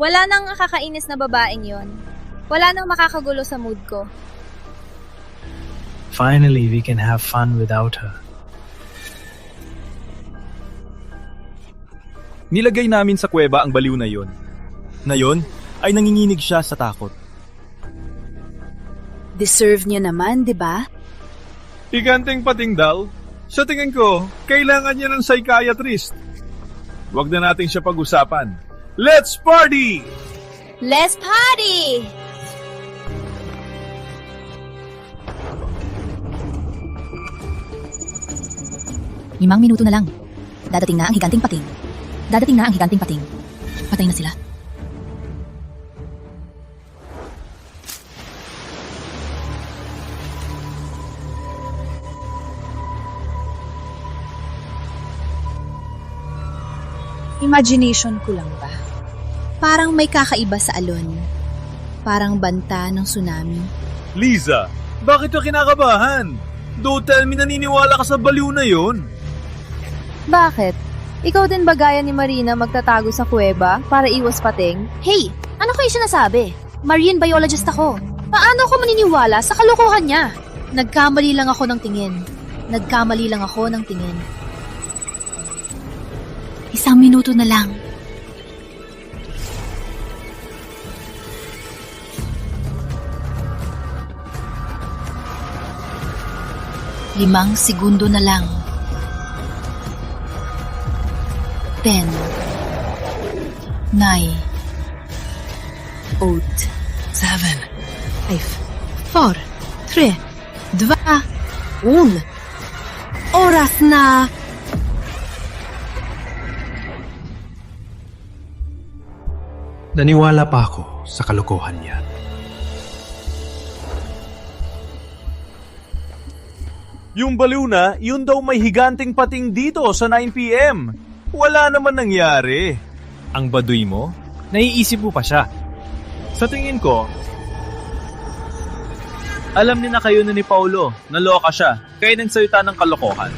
Wala nang nakakainis na babaeng yon. Wala nang makakagulo sa mood ko. Finally, we can have fun without her. Nilagay namin sa kuweba ang baliw na yon. Ngayon ay nanginginig siya sa takot. Deserve niya naman, di ba? Higanting pating daw? Sa tingin ko, kailangan niya ng psychiatrist. Huwag na natin siya pag-usapan. Let's party! Let's party! Limang minuto na lang. Dadating na ang higanting pating. Dadating na ang higanting pating. Patay na sila. Imagination ko lang ba? Parang may kakaiba sa alon. Parang banta ng tsunami. Liza, bakit ka kinakabahan? Don't tell me naniniwala ka sa baliw na yon. Bakit? Ikaw din ba gaya ni Marina magtatago sa kuweba para iwas pating? Hey! Ano kayo sinasabi? Marine biologist ako. Paano ako maniniwala sa kalokohan niya? Nagkamali lang ako ng tingin. Nagkamali lang ako ng tingin. Isang minuto na lang. Limang segundo na lang. 10, 9, 8, 7, 5, 4, 3, 2, 1. Oras na! Naniwala pa ako sa kalokohan niya. Yung baliw na, yun daw may higanting pating dito sa 9 p.m. Wala naman nangyari. Ang baduy mo? Naiisip mo pa siya. Sa tingin ko, alam niya na kayo na ni Paulo, naloka siya, kaya nagsalita ng kalokohan.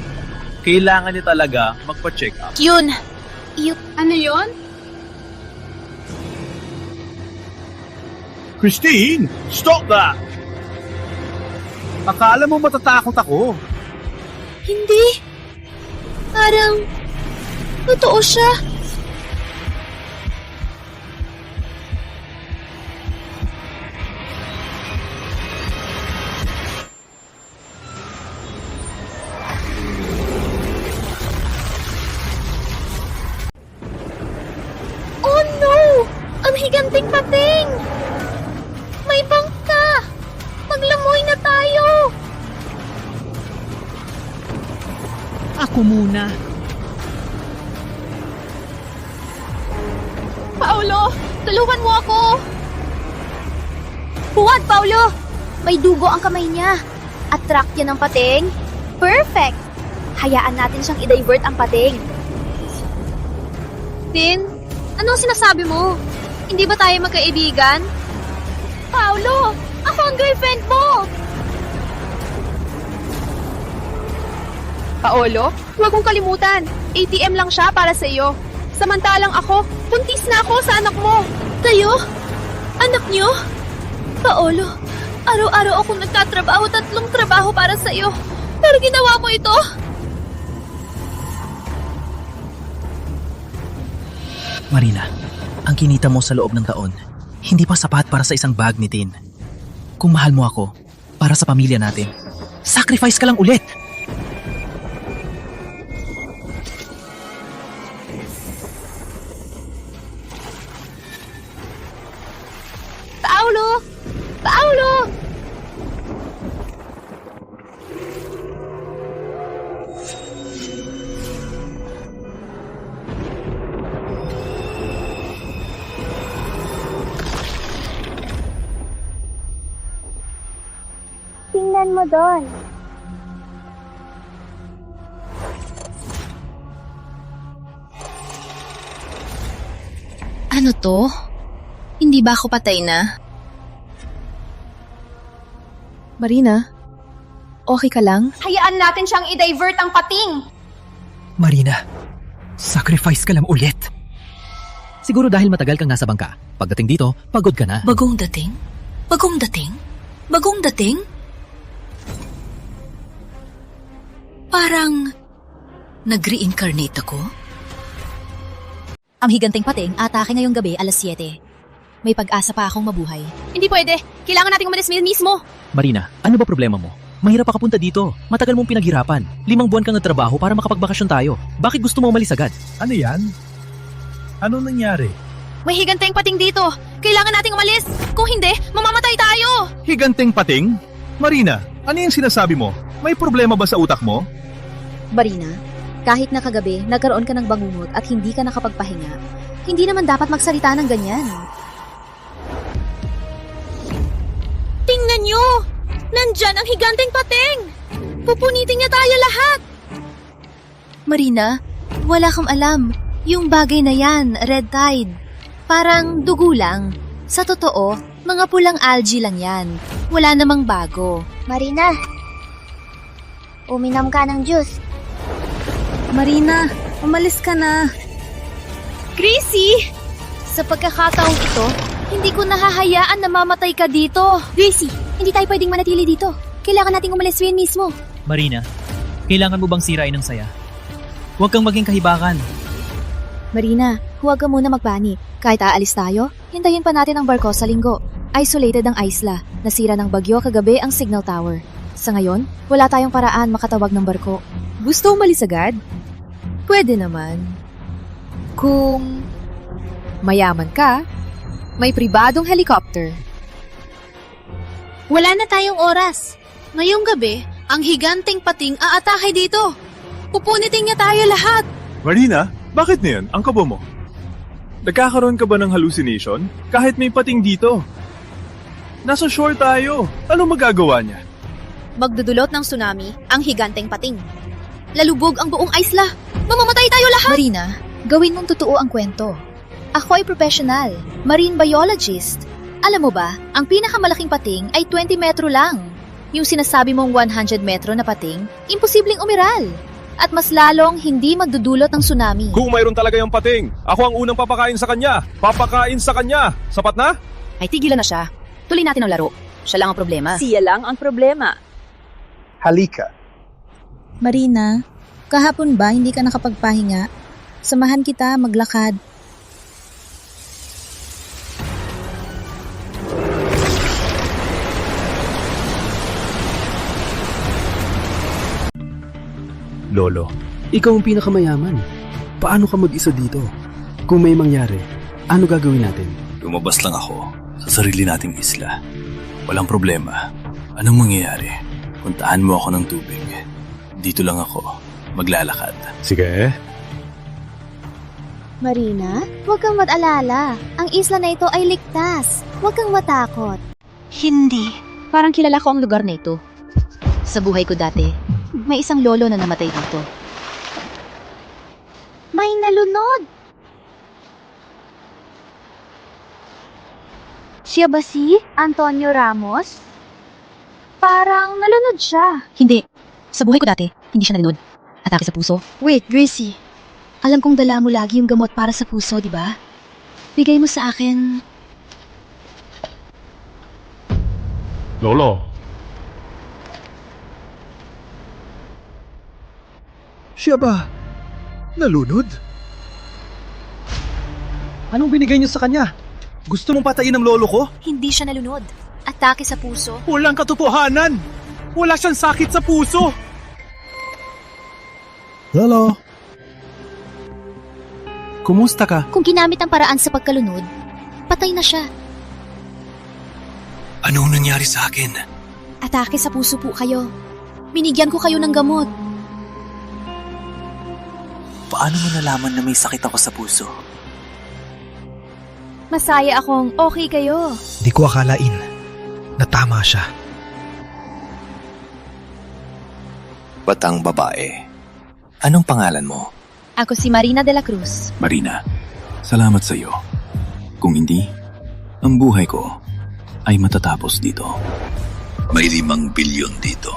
Kailangan niya talaga magpa-check up. Yun! Ano yon? Christine, stop that! Akala mo matatakot ako. Hindi. Parang totoo siya. Oh no! Ang higanting pating! May bangka! Maglamoy na tayo! Ako muna. Paulo! Tulungan mo ako! Huwag, Paulo! May dugo ang kamay niya. Attract yan ng pating. Perfect! Hayaan natin siyang i-divert ang pating. Tin, anong sinasabi mo? Hindi ba tayo magkaibigan? Paulo! Ako ang girlfriend mo! Paolo, huwag mong kalimutan. ATM lang siya para sa iyo. Samantalang ako, buntis na ako sa anak mo. Kayo? Anak niyo? Paolo, araw-araw akong nagtatrabaho, 3 trabaho para sa iyo. Pero ginawa mo ito? Marina, ang kinita mo sa loob ng taon, hindi pa sapat para sa isang bag ni Tin. Kung mahal mo ako, para sa pamilya natin, sacrifice ka lang ulit! Paulo! Paulo! Tingnan mo doon. Ano to? Hindi ba ako patay na? Marina, okay ka lang? Hayaan natin siyang i-divert ang pating. Marina, sacrifice ka lang ulit. Siguro dahil matagal kang nasa bangka. Pagdating dito, pagod ka na. Bagong dating? Bagong dating? Bagong dating? Parang nag-reincarnate ako? Ang higanting pating atake ngayong gabi alas 7. May pag-asa pa akong mabuhay. Hindi pwede. Kailangan nating umalis mismo. Marina, ano ba problema mo? Mahirap pa kapunta dito. Matagal mong pinaghirapan. 5 buwan kang nagtrabaho para makapagbakasyon tayo. Bakit gusto mo umalis agad? Ano yan? Ano nangyari? May higanteng pating dito. Kailangan nating umalis. Kung hindi, mamamatay tayo. Higanteng pating? Marina, ano yung sinasabi mo? May problema ba sa utak mo? Marina, kahit na kagabi nagkaroon ka ng bangungot at hindi ka nakapagpahinga, hindi naman dapat magsalita ng ganyan. Tingnan nyo! Nandyan ang higanteng pating! Pupunitin niya tayo lahat! Marina, wala kang alam. Yung bagay na yan, red tide. Parang dugo lang. Sa totoo, mga pulang algae lang yan. Wala namang bago. Marina, uminom ka ng juice. Marina, umalis ka na. Gracie! Sa pagkakataong ito, hindi ko nahahayaan na mamatay ka dito. Gracie, hindi tayo pwedeng manatili dito. Kailangan nating umalis rin mismo. Marina, kailangan mo bang sirain ng saya? Huwag kang maging kahibakan. Marina, huwag ka muna magpanik. Kahit aalis tayo, hintayin pa natin ang barko sa linggo. Isolated ang isla. Nasira ng bagyo kagabi ang signal tower. Sa ngayon, wala tayong paraan makatawag ng barko. Gusto umalis agad? Pwede naman. Kung mayaman ka, may pribadong helicopter. Wala na tayong oras. Ngayong gabi, ang higanteng pating aatake dito. Pupunitin niya tayo lahat. Marina, bakit na yan? Ang kabo mo. Nagkakaroon ka ba ng hallucination? Kahit may pating dito. Nasa shore tayo. Anong magagawa niya? Magdudulot ng tsunami ang higanteng pating. Lalubog ang buong isla. Mamamatay tayo lahat. Marina, gawin mong totoo ang kwento. Ako ay professional, marine biologist. Alam mo ba, ang pinakamalaking pating ay 20 metro lang. Yung sinasabi mong 100 metro na pating, imposibleng umiral. At mas lalong hindi magdudulot ng tsunami. Kung mayroon talaga yung pating, ako ang unang papakain sa kanya. Papakain sa kanya. Sapat na? Ay tigilan na siya. Tuloy natin ang laro. Siya lang ang problema. Siya lang ang problema. Halika. Marina, kahapon ba hindi ka nakapagpahinga? Samahan kita maglakad. Lolo, ikaw ang pinakamayaman. Paano ka mag-isa dito? Kung may mangyari, ano gagawin natin? Lumabas lang ako sa sarili nating isla. Walang problema. Anong mangyayari? Puntahan mo ako ng tubig. Dito lang ako. Maglalakad. Sige. Marina, huwag kang mag-alala. Ang isla na ito ay ligtas. Huwag kang matakot. Hindi. Parang kilala ko ang lugar na ito. Sa buhay ko dati, may isang lolo na namatay dito. May nalunod! Siya ba si Antonio Ramos? Parang nalunod siya. Hindi. Sa buhay ko dati, hindi siya nalunod. Atake sa puso. Wait, Gracie. Alam kong dala mo lagi yung gamot para sa puso, di ba? Bigay mo sa akin. Lolo. Siya ba? Nalunod? Anong binigay niyo sa kanya? Gusto mong patayin ang lolo ko? Hindi siya nalunod. Atake sa puso. Walang katotohanan! Wala siyang sakit sa puso! Lolo? Kumusta ka? Kung ginamit ang paraan sa pagkalunod, patay na siya. Anong nangyari sa akin? Atake sa puso po kayo. Binigyan ko kayo ng gamot. Paano mo nalaman na may sakit ako sa puso? Masaya akong okay kayo. Di ko akalain na tama siya. Batang babae. Anong pangalan mo? Ako si Marina de la Cruz. Marina, salamat sa iyo. Kung hindi, ang buhay ko ay matatapos dito. May 5 bilyon dito.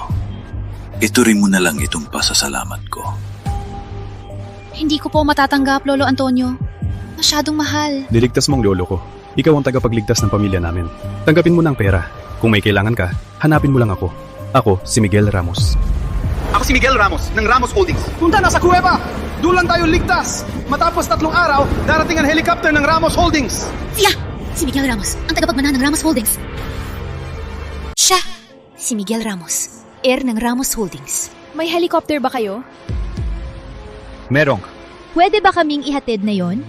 Ituring mo na lang itong pasasalamat ko. Hindi ko po matatanggap, Lolo Antonio. Masyadong mahal. Niligtas mo ang lolo ko. Ikaw ang tagapagligtas ng pamilya namin. Tanggapin mo ng pera. Kung may kailangan ka, hanapin mo lang ako. Ako, si Miguel Ramos. Ako si Miguel Ramos, ng Ramos Holdings. Punta na sa kuweba! Doon lang tayo ligtas! Matapos 3 araw, darating ang helicopter ng Ramos Holdings! Siya! Si Miguel Ramos, ang tagapagmana ng Ramos Holdings. Siya! Si Miguel Ramos, heir ng Ramos Holdings. May helicopter ba kayo? Merong. Pwede ba kaming ihatid na yon?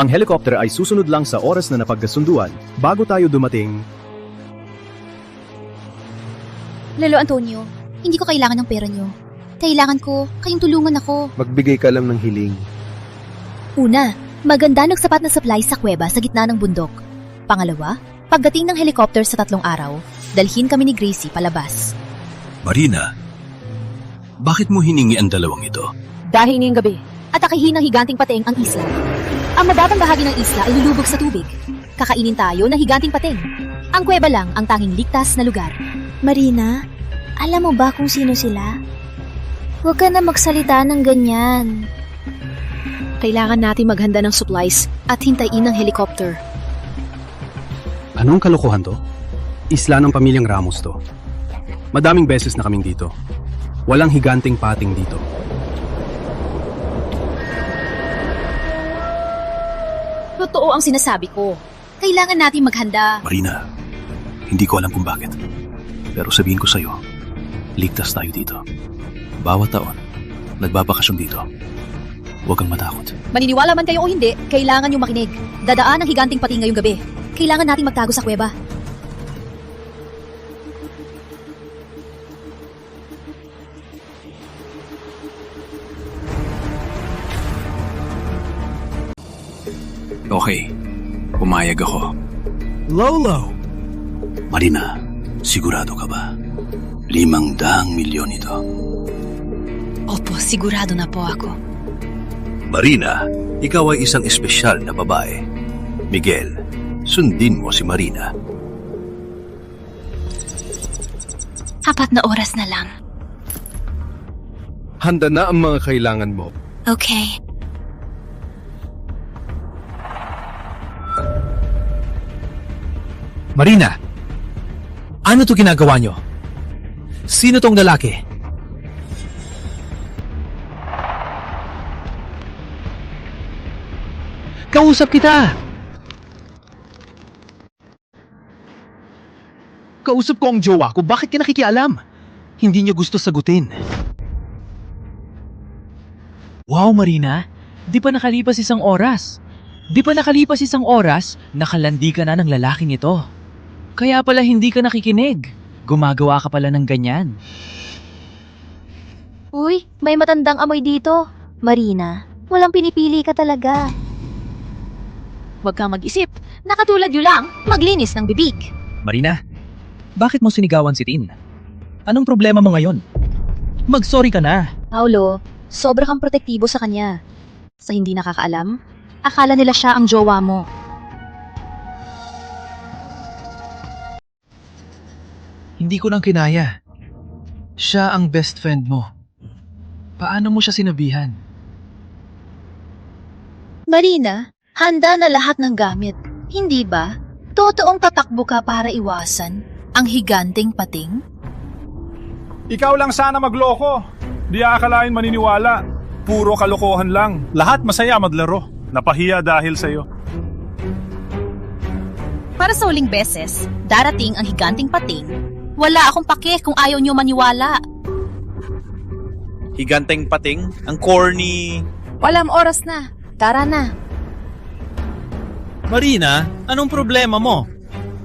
Ang helicopter ay susunod lang sa oras na napagkasunduan bago tayo dumating. Lolo Antonio, hindi ko kailangan ng pera nyo. Kailangan ko, kayong tulungan ako. Magbigay ka lang ng hiling. Una, maganda ng sapat na supply sa kuweba sa gitna ng bundok. Pangalawa, pagdating ng helicopter sa 3 araw, dalhin kami ni Gracie palabas. Marina, bakit mo hiningi ang dalawang ito? Dahil ngayong gabi, atakihin ng higanting pating ang isla. Ang mababang bahagi ng isla ay lulubog sa tubig. Kakainin tayo ng higanting pating. Ang kuweba lang ang tanging ligtas na lugar. Marina, alam mo ba kung sino sila? Huwag ka na magsalita ng ganyan. Kailangan natin maghanda ng supplies at hintayin ng helicopter. Anong kalokohan to? Isla ng pamilyang Ramos to. Madaming beses na kaming dito. Walang higanting pating dito. Totoo ang sinasabi ko. Kailangan natin maghanda. Marina, hindi ko alam kung bakit. Pero sabihin ko sa'yo, ligtas tayo dito. Bawat taon, nagbabakasyon dito. Huwag kang matakot. Maniniwala man kayo o hindi, kailangan nyo makinig. Dadaan ang higanting pating ngayong gabi. Kailangan nating magtago sa kuweba. Okay, pumayag ako. Lolo! Marina, sigurado ka ba? 500 milyon ito. Opo, sigurado na po ako. Marina, ikaw ay isang espesyal na babae. Miguel, sundin mo si Marina. 4 na oras na lang. Handa na ang mga kailangan mo. Okay. Marina, ano to ginagawa nyo? Sino tong lalaki? Kausap kita! Kausap ko ang jowa ko, bakit ka nakikialam? Hindi niyo gusto sagutin. Wow, Marina, di pa nakalipas 1 oras. Nakalandi ka na ng lalaking ito. Kaya pala hindi ka nakikinig. Gumagawa ka pala ng ganyan. Uy, may matandang amoy dito. Marina, walang pinipili ka talaga. Huwag kang mag-isip. Nakatulad nyo lang, maglinis ng bibig. Marina, bakit mo sinigawan si Tin? Anong problema mo ngayon? Mag-sorry ka na. Paulo, sobra kang protektibo sa kanya. Sa hindi nakakaalam, akala nila siya ang jowa mo. Hindi ko nang kinaya. Siya ang best friend mo. Paano mo siya sinabihan? Marina, handa na lahat ng gamit. Hindi ba? Totoong tatakbo ka para iwasan ang higanting pating? Ikaw lang sana magloko. Di akalain maniniwala. Puro kalokohan lang. Lahat masaya maglaro. Napahiya dahil sa'yo. Para sa huling beses, darating ang higanting pating. Wala akong pake kung ayaw nyo maniwala. Higanting pating? Ang corny. Walang oras na. Tara na. Marina, anong problema mo?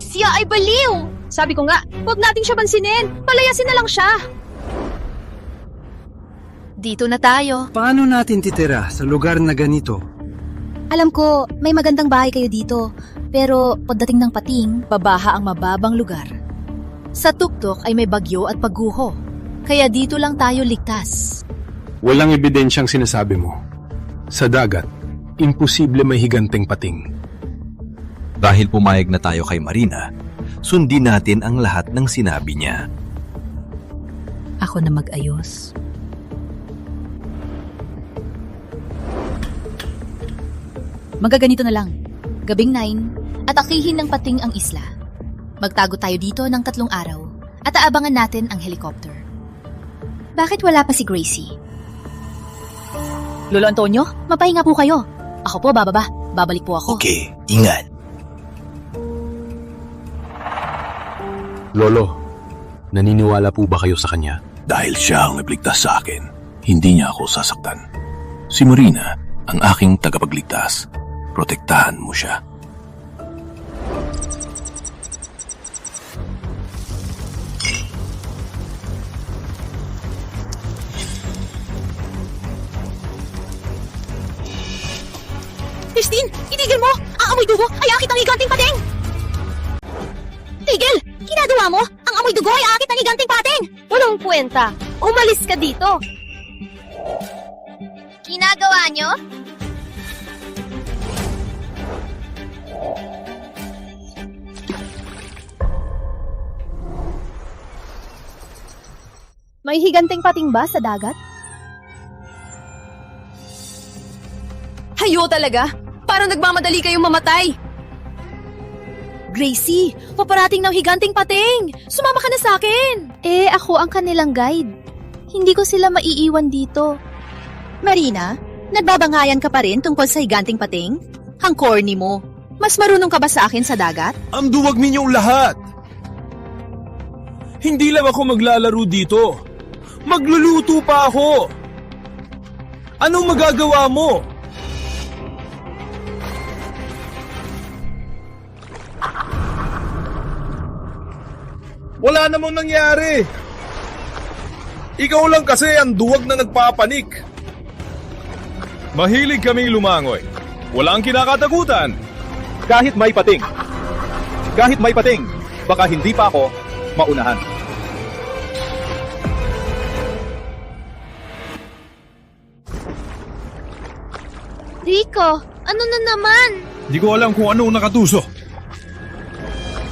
Siya ay baliw! Sabi ko nga, huwag natin siya bansinin. Palayasin na lang siya. Dito na tayo. Paano natin titira sa lugar na ganito? Alam ko, may magandang bahay kayo dito. Pero pagdating ng pating, babaha ang mababang lugar. Sa tuktok ay may bagyo at pagguho. Kaya dito lang tayo ligtas. Walang ebidensyang sinasabi mo. Sa dagat, imposible may higanting pating. Dahil pumayag na tayo kay Marina, sundin natin ang lahat ng sinabi niya. Ako na mag-ayos. Magaganito na lang. Gabing 9, atakihin ng pating ang isla. Magtago tayo dito ng 3 araw at aabangan natin ang helicopter. Bakit wala pa si Gracie? Lolo Antonio, mapahinga po kayo. Ako po, bababa. Babalik po ako. Okay, ingat. Lolo, naniniwala po ba kayo sa kanya? Dahil siya ang nagligtas sa akin, hindi niya ako sasaktan. Si Marina, ang aking tagapagligtas. Protektahan mo siya. Christine, itigil mo! Ang amoy dugo ay akit ng higanting pating! Tigil! Ginagawa mo? Ang amoy dugo ay akit ng higanting pating! Walang kwenta. Umalis ka dito. Ginagawa nyo? May higanting pating ba sa dagat? Hayo talaga! Parang nagmamadali kayong mamatay! Gracie, paparating ng higanting pating! Sumama ka na sa akin! Eh, ako ang kanilang guide. Hindi ko sila maiiwan dito. Marina, nagbabangayan ka pa rin tungkol sa higanting pating? Ang corny mo. Mas marunong ka ba sa akin sa dagat? Ang duwag ninyong lahat! Hindi lang ako maglalaro dito. Magluluto pa ako! Anong magagawa mo? Wala namang nangyari. Ikaw lang kasi ang duwag na nagpapanik. Mahilig kaming lumangoy. Walang kinakatakutan. Kahit may pating. Kahit may pating, baka hindi pa ako maunahan. Rico, ano na naman? Di ko alam kung anong nakatuso.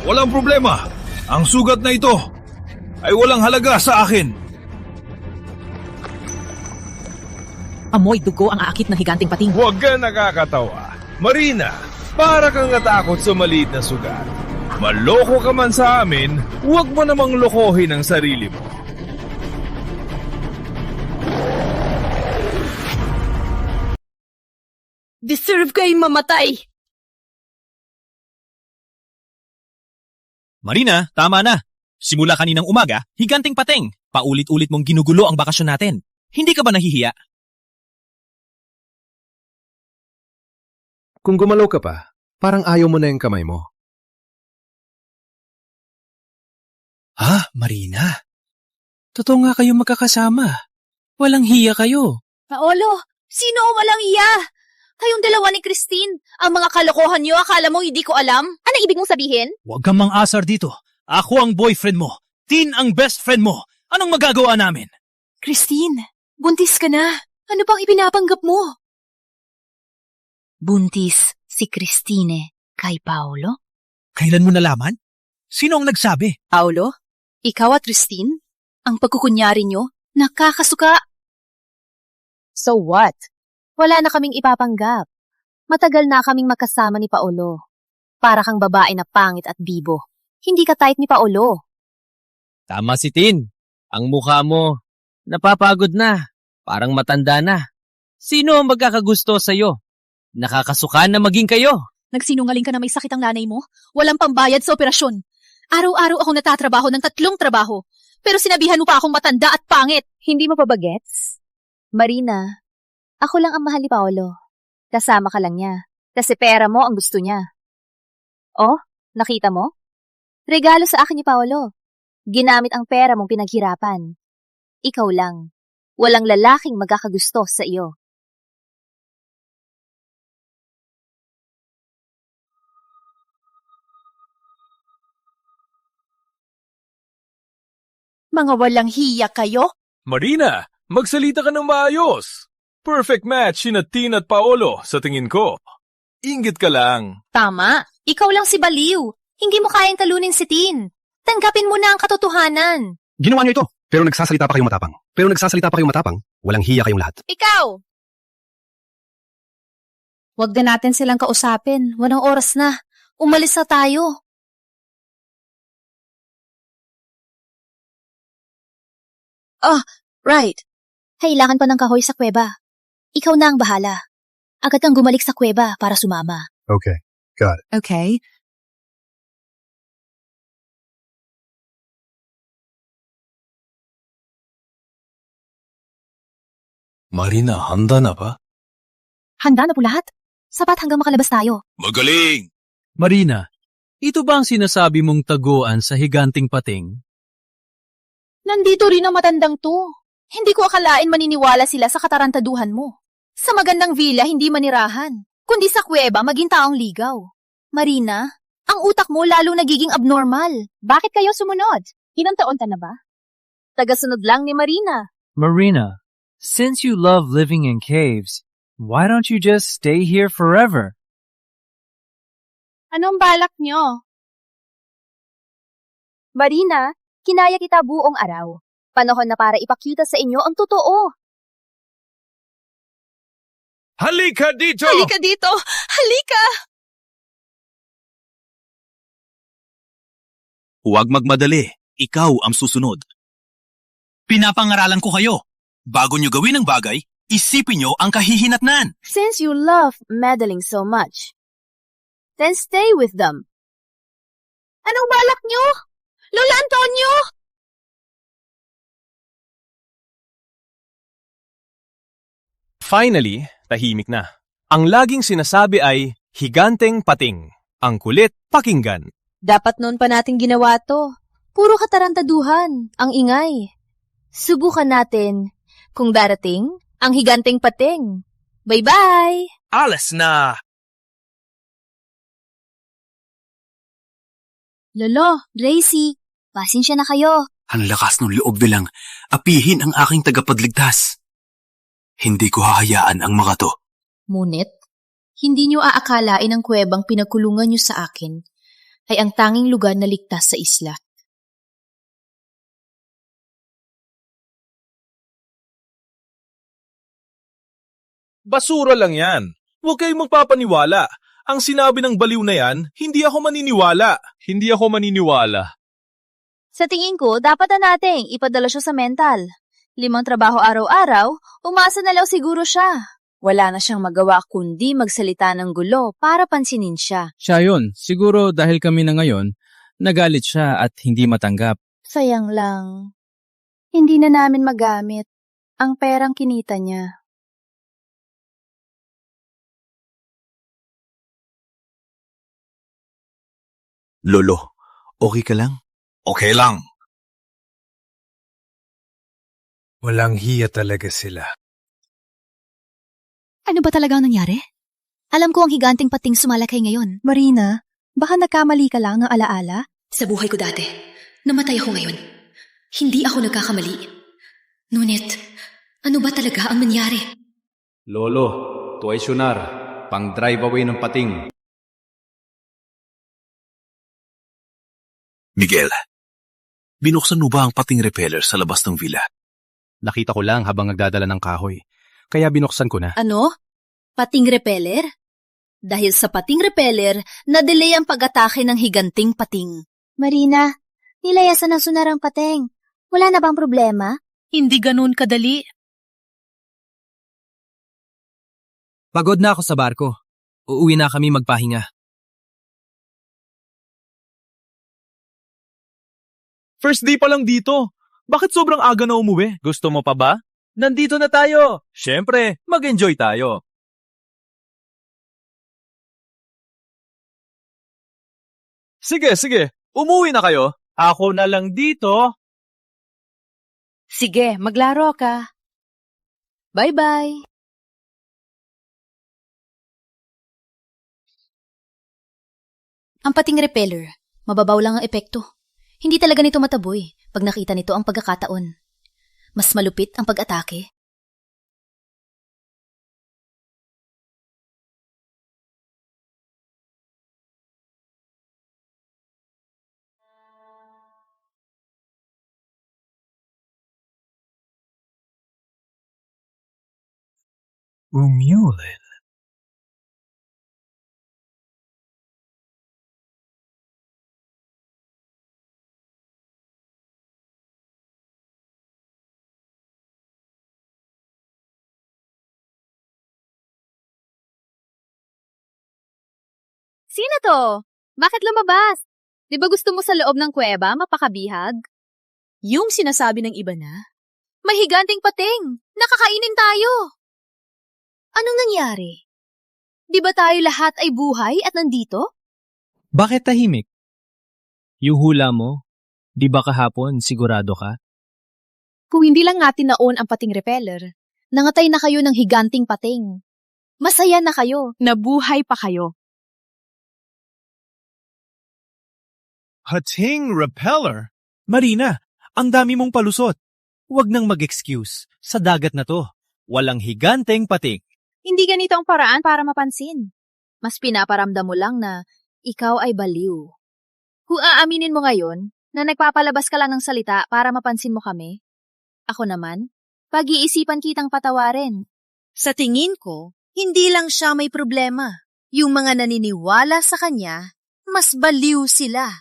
Walang problema. Ang sugat na ito ay walang halaga sa akin. Amoy dugo ang aakit ng higanting pating. Huwag ka nakakatawa. Marina, para kang natakot sa maliit na sugat. Maloko ka man sa amin, huwag mo namang lokohin ang sarili mo. Deserve kayong mamatay! Marina, tama na. Simula kaninang umaga, higanting pating. Paulit-ulit mong ginugulo ang bakasyon natin. Hindi ka ba nahihiya? Kung gumalaw ka pa, parang ayaw mo na yung kamay mo. Ha, Marina? Totoo nga kayo magkakasama. Walang hiya kayo. Paolo, sino ang walang iya? Kayong dalawa ni Christine. Ang mga kalokohan niyo, akala mo hindi ko alam? Ano ibig mong sabihin? Huwag kang mang-asar dito. Ako ang boyfriend mo. Tin ang best friend mo. Anong magagawa namin? Christine, buntis ka na. Ano pang ipinapanggap mo? Buntis si Christine kay Paolo? Kailan mo nalaman? Sino ang nagsabi? Paolo, ikaw at Christine, ang pagkukunyari niyo, nakakasuka. So what? Wala na kaming ipapanggap. Matagal na kaming magkasama ni Paolo. Para kang babae na pangit at bibo. Hindi ka type ni Paolo. Tama si Tin. Ang mukha mo, napapagod na. Parang matanda na. Sino ang magkakagusto sa'yo? Nakakasuka na maging kayo. Nagsinungaling ka na may sakit ang nanay mo? Walang pambayad sa operasyon. Araw-araw akong natatrabaho ng 3 trabaho. Pero sinabihan mo pa akong matanda at pangit. Hindi mo pa ba gets? Marina, ako lang ang mahal ni Paolo. Kasama ka lang niya. Kasi pera mo ang gusto niya. Oh, nakita mo? Regalo sa akin ni Paolo. Ginamit ang pera mong pinaghirapan. Ikaw lang. Walang lalaking magkakagusto sa iyo. Mga walang hiya kayo? Marina, magsalita ka ng maayos. Perfect match sina Tin at Paolo sa tingin ko. Inggit ka lang. Tama. Ikaw lang si Baliw. Hindi mo kayang talunin si Tin. Tanggapin mo na ang katotohanan. Ginawa niyo ito, pero nagsasalita pa kayong matapang. Walang hiya kayong lahat. Ikaw! Huwag na natin silang kausapin. Walang oras na. Umalis na tayo. Right. Kailangan pa ng kahoy sa kuweba. Ikaw na ang bahala. Agad kang gumalik sa kuweba para sumama. Okay, got it. Okay. Marina, handa na ba? Handa na po lahat. Sapat hanggang makalabas tayo. Magaling! Marina, ito ba ang sinasabi mong taguan sa higanting pating? Nandito rin ang matandang to. Hindi ko akalain maniniwala sila sa katarantaduhan mo. Sa magandang villa, hindi manirahan. Kundi sa kuweba, maging taong ligaw. Marina, ang utak mo lalo nagiging abnormal. Bakit kayo sumunod? Ilang taon ka na ba? Tagasunod lang ni Marina. Marina, since you love living in caves, why don't you just stay here forever? Anong balak nyo? Marina, kinaya kita buong araw. Panahon na para ipakita sa inyo ang totoo. Halika dito! Halika dito! Halika! Huwag magmadali. Ikaw ang susunod. Pinapangaralan ko kayo. Bago nyo gawin ang bagay, isipin nyo ang kahihinatnan. Since you love meddling so much, then stay with them. Anong balak nyo? Lola Antonio! Finally, tahimik na. Ang laging sinasabi ay, higanteng pating. Ang kulit, pakinggan. Dapat noon pa natin ginawa to. Puro katarantaduhan, ang ingay. Subukan natin kung darating ang higanteng pating. Bye-bye! Alas na! Lolo, Gracie, pasensya na kayo. Ang lakas ng loob nilang apihin ang aking tagapagligtas. Hindi ko hahayaan ang mga to. Ngunit, hindi niyo aakalain ang kuwebang pinagkulungan niyo sa akin ay ang tanging lugar na ligtas sa isla. Basura lang yan. Huwag kayong magpapaniwala. Ang sinabi ng baliw na yan, hindi ako maniniwala. Hindi ako maniniwala. Sa tingin ko, dapat na nating ipadala siya sa mental. 5 trabaho araw-araw, umasa na lang siguro siya. Wala na siyang magawa kundi magsalita ng gulo para pansinin siya. Siya yun. Siguro dahil kami na ngayon, nagalit siya at hindi matanggap. Sayang lang. Hindi na namin magamit ang perang kinita niya. Lolo, okay ka lang? Okay lang. Walang hiya talaga sila. Ano ba talaga ang nangyari? Alam ko ang higanting pating sumalakay ngayon. Marina, baka nagkamali ka lang ng alaala? Sa buhay ko dati, namatay ako ngayon. Hindi ako nagkakamali. Ngunit, ano ba talaga ang nangyari? Lolo, tuway syunar, pang drive away ng pating. Miguel, binuksan mo ba ang pating repeller sa labas ng villa? Nakita ko lang habang nagdadala ng kahoy, kaya binuksan ko na. Ano? Pating repeller? Dahil sa pating repeller, na-delay ang pag-atake ng higanting pating. Marina, nilayasan ng sunar ang pating. Wala na bang problema? Hindi ganun kadali. Pagod na ako sa barko. Uuwi na kami magpahinga. First day pa lang dito. Bakit sobrang aga na umuwi? Gusto mo pa ba? Nandito na tayo. Siyempre, mag-enjoy tayo. Sige. Umuwi na kayo. Ako na lang dito. Sige, maglaro ka. Bye-bye. Ang pating repeller, mababaw lang ang epekto. Hindi talaga nito mataboy pag nakita nito ang pagkakataon. Mas malupit ang pag-atake. Rumulin. Sino to? Bakit lumabas? Di ba gusto mo sa loob ng kuweba mapakabihag? Yung sinasabi ng iba na, May higanting pating! Nakakainin tayo! anong nangyari? Di ba tayo lahat ay buhay at nandito? Bakit tahimik? Yung hula mo, di ba kahapon sigurado ka? Kung hindi lang natin naon ang pating repeller, nangatay na kayo ng higanting pating. Masaya na kayo, nabuhay pa kayo. Pating repeller? Marina, ang dami mong palusot. Huwag nang mag-excuse. Sa dagat na to, walang higanteng pating. Hindi ganito ang paraan para mapansin. Mas pinaparamdam mo lang na ikaw ay baliw. Kung aaminin mo ngayon na nagpapalabas ka lang ng salita para mapansin mo kami, ako naman, pag-iisipan kitang patawarin. Sa tingin ko, hindi lang siya may problema. Yung mga naniniwala sa kanya, mas baliw sila.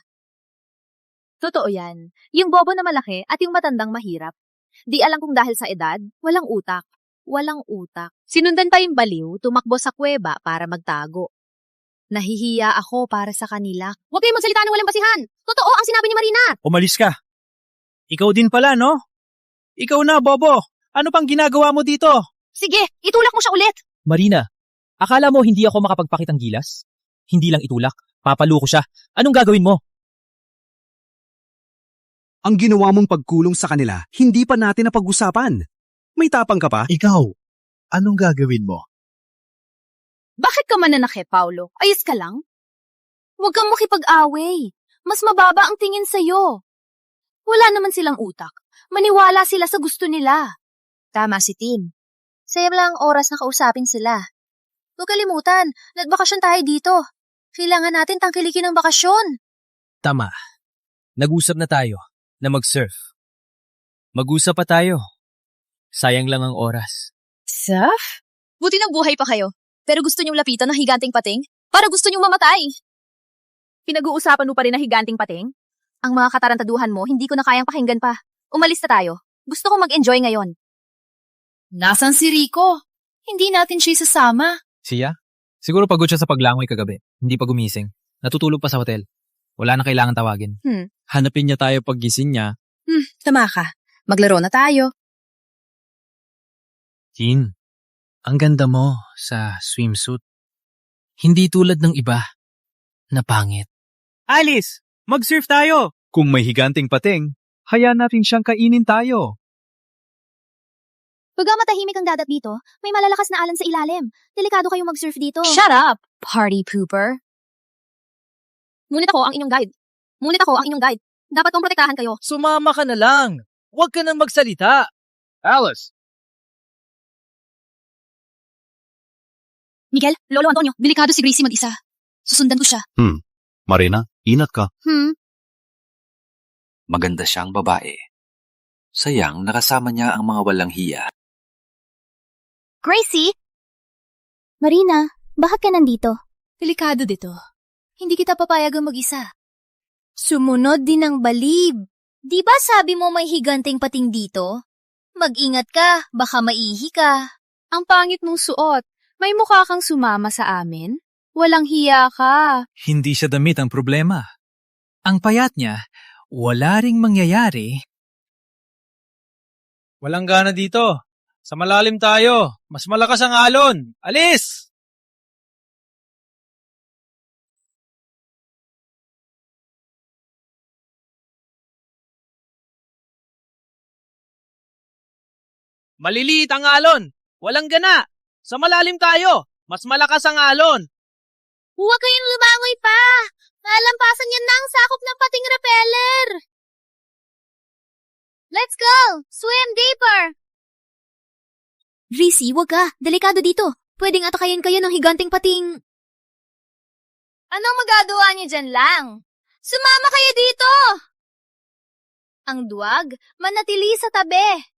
Totoo yan. Yung bobo na malaki at yung matandang mahirap. Di alam kung dahil sa edad, walang utak. Walang utak. Sinundan pa yung baliw, tumakbo sa kuweba para magtago. Nahihiya ako para sa kanila. Huwag kayong magsalita ng walang basihan! Totoo ang sinabi ni Marina! Umalis ka. Ikaw din pala, no? Ikaw na, Bobo. Ano pang ginagawa mo dito? Sige, itulak mo siya ulit! Marina, akala mo hindi ako makapagpakitang gilas? Hindi lang itulak, papaluko siya. Anong gagawin mo? Ang ginawa mong pagkulong sa kanila, hindi pa natin napag-usapan. May tapang ka pa? Ikaw, anong gagawin mo? Bakit ka mananakit, Paulo? Ayos ka lang? Huwag kang makipag-away. Mas mababa ang tingin sa'yo. Wala naman silang utak. Maniwala sila sa gusto nila. Tama si Tin. Sayang lang ang oras na kausapin sila. Huwag kalimutan, nagbakasyon tayo dito. Kailangan natin tangkilikin ang bakasyon. Tama. Nag-usap na tayo na mag-surf. Mag-usap pa tayo. Sayang lang ang oras. Surf? Buti na buhay pa kayo. Pero gusto niyong lapitan ng higanting pating? Para gusto niyong mamatay. Pinag-uusapan mo pa rin ang higanting pating? Ang mga katarantaduhan mo, hindi ko na kayang pakinggan pa. Umalis na tayo. Gusto kong mag-enjoy ngayon. Nasaan si Rico? Hindi natin siya isasama. Siya? Siguro pagod siya sa paglangoy kagabi. Hindi pa gumising. Natutulog pa sa hotel. Wala na kailangan tawagin. Hanapin niya tayo paggising niya. Tama ka. Maglaro na tayo. Tin, ang ganda mo sa swimsuit. Hindi tulad ng iba na pangit. Alice, mag-surf tayo. Kung may higanting pating, hayaan natin siyang kainin tayo. Pag matahimik ang dagat dito, may malalakas na alon sa ilalim. Delikado kayong mag-surf dito. Shut up, party pooper. Ngunit ako ang inyong guide. Dapat kong protektahan kayo. Sumama ka na lang. Huwag ka nang magsalita. Alice! Miguel, Lolo Antonio, delikado si Gracie mag-isa. Susundan ko siya. Marina, inat ka. Maganda siyang babae. Sayang, nakasama niya ang mga walang hiya. Gracie! Marina, bakit ka nandito? Delikado dito. Hindi kita papayagang mag-isa. Sumunod din ang balib. Di ba sabi mo may higanting pating dito? Mag-ingat ka, baka maihi ka. Ang pangit mong suot. May mukha kang sumama sa amin? Walang hiya ka. Hindi siya damit ang problema. Ang payat niya, wala ring mangyayari. Walang gana dito. Sa malalim tayo. Mas malakas ang alon. Alis! Maliliit ang alon. Walang gana. Sa malalim tayo. Mas malakas ang alon. Huwag kayong lumangoy pa! Nalampasan niyan na ang sakop ng pating repeller! Let's go! Swim deeper! Gracie, wag ka. Delikado dito. Pwedeng atakayin kayo ng higanting pating. Anong magagawa niyo dyan lang? Sumama kayo dito! Ang duwag, manatili sa tabi.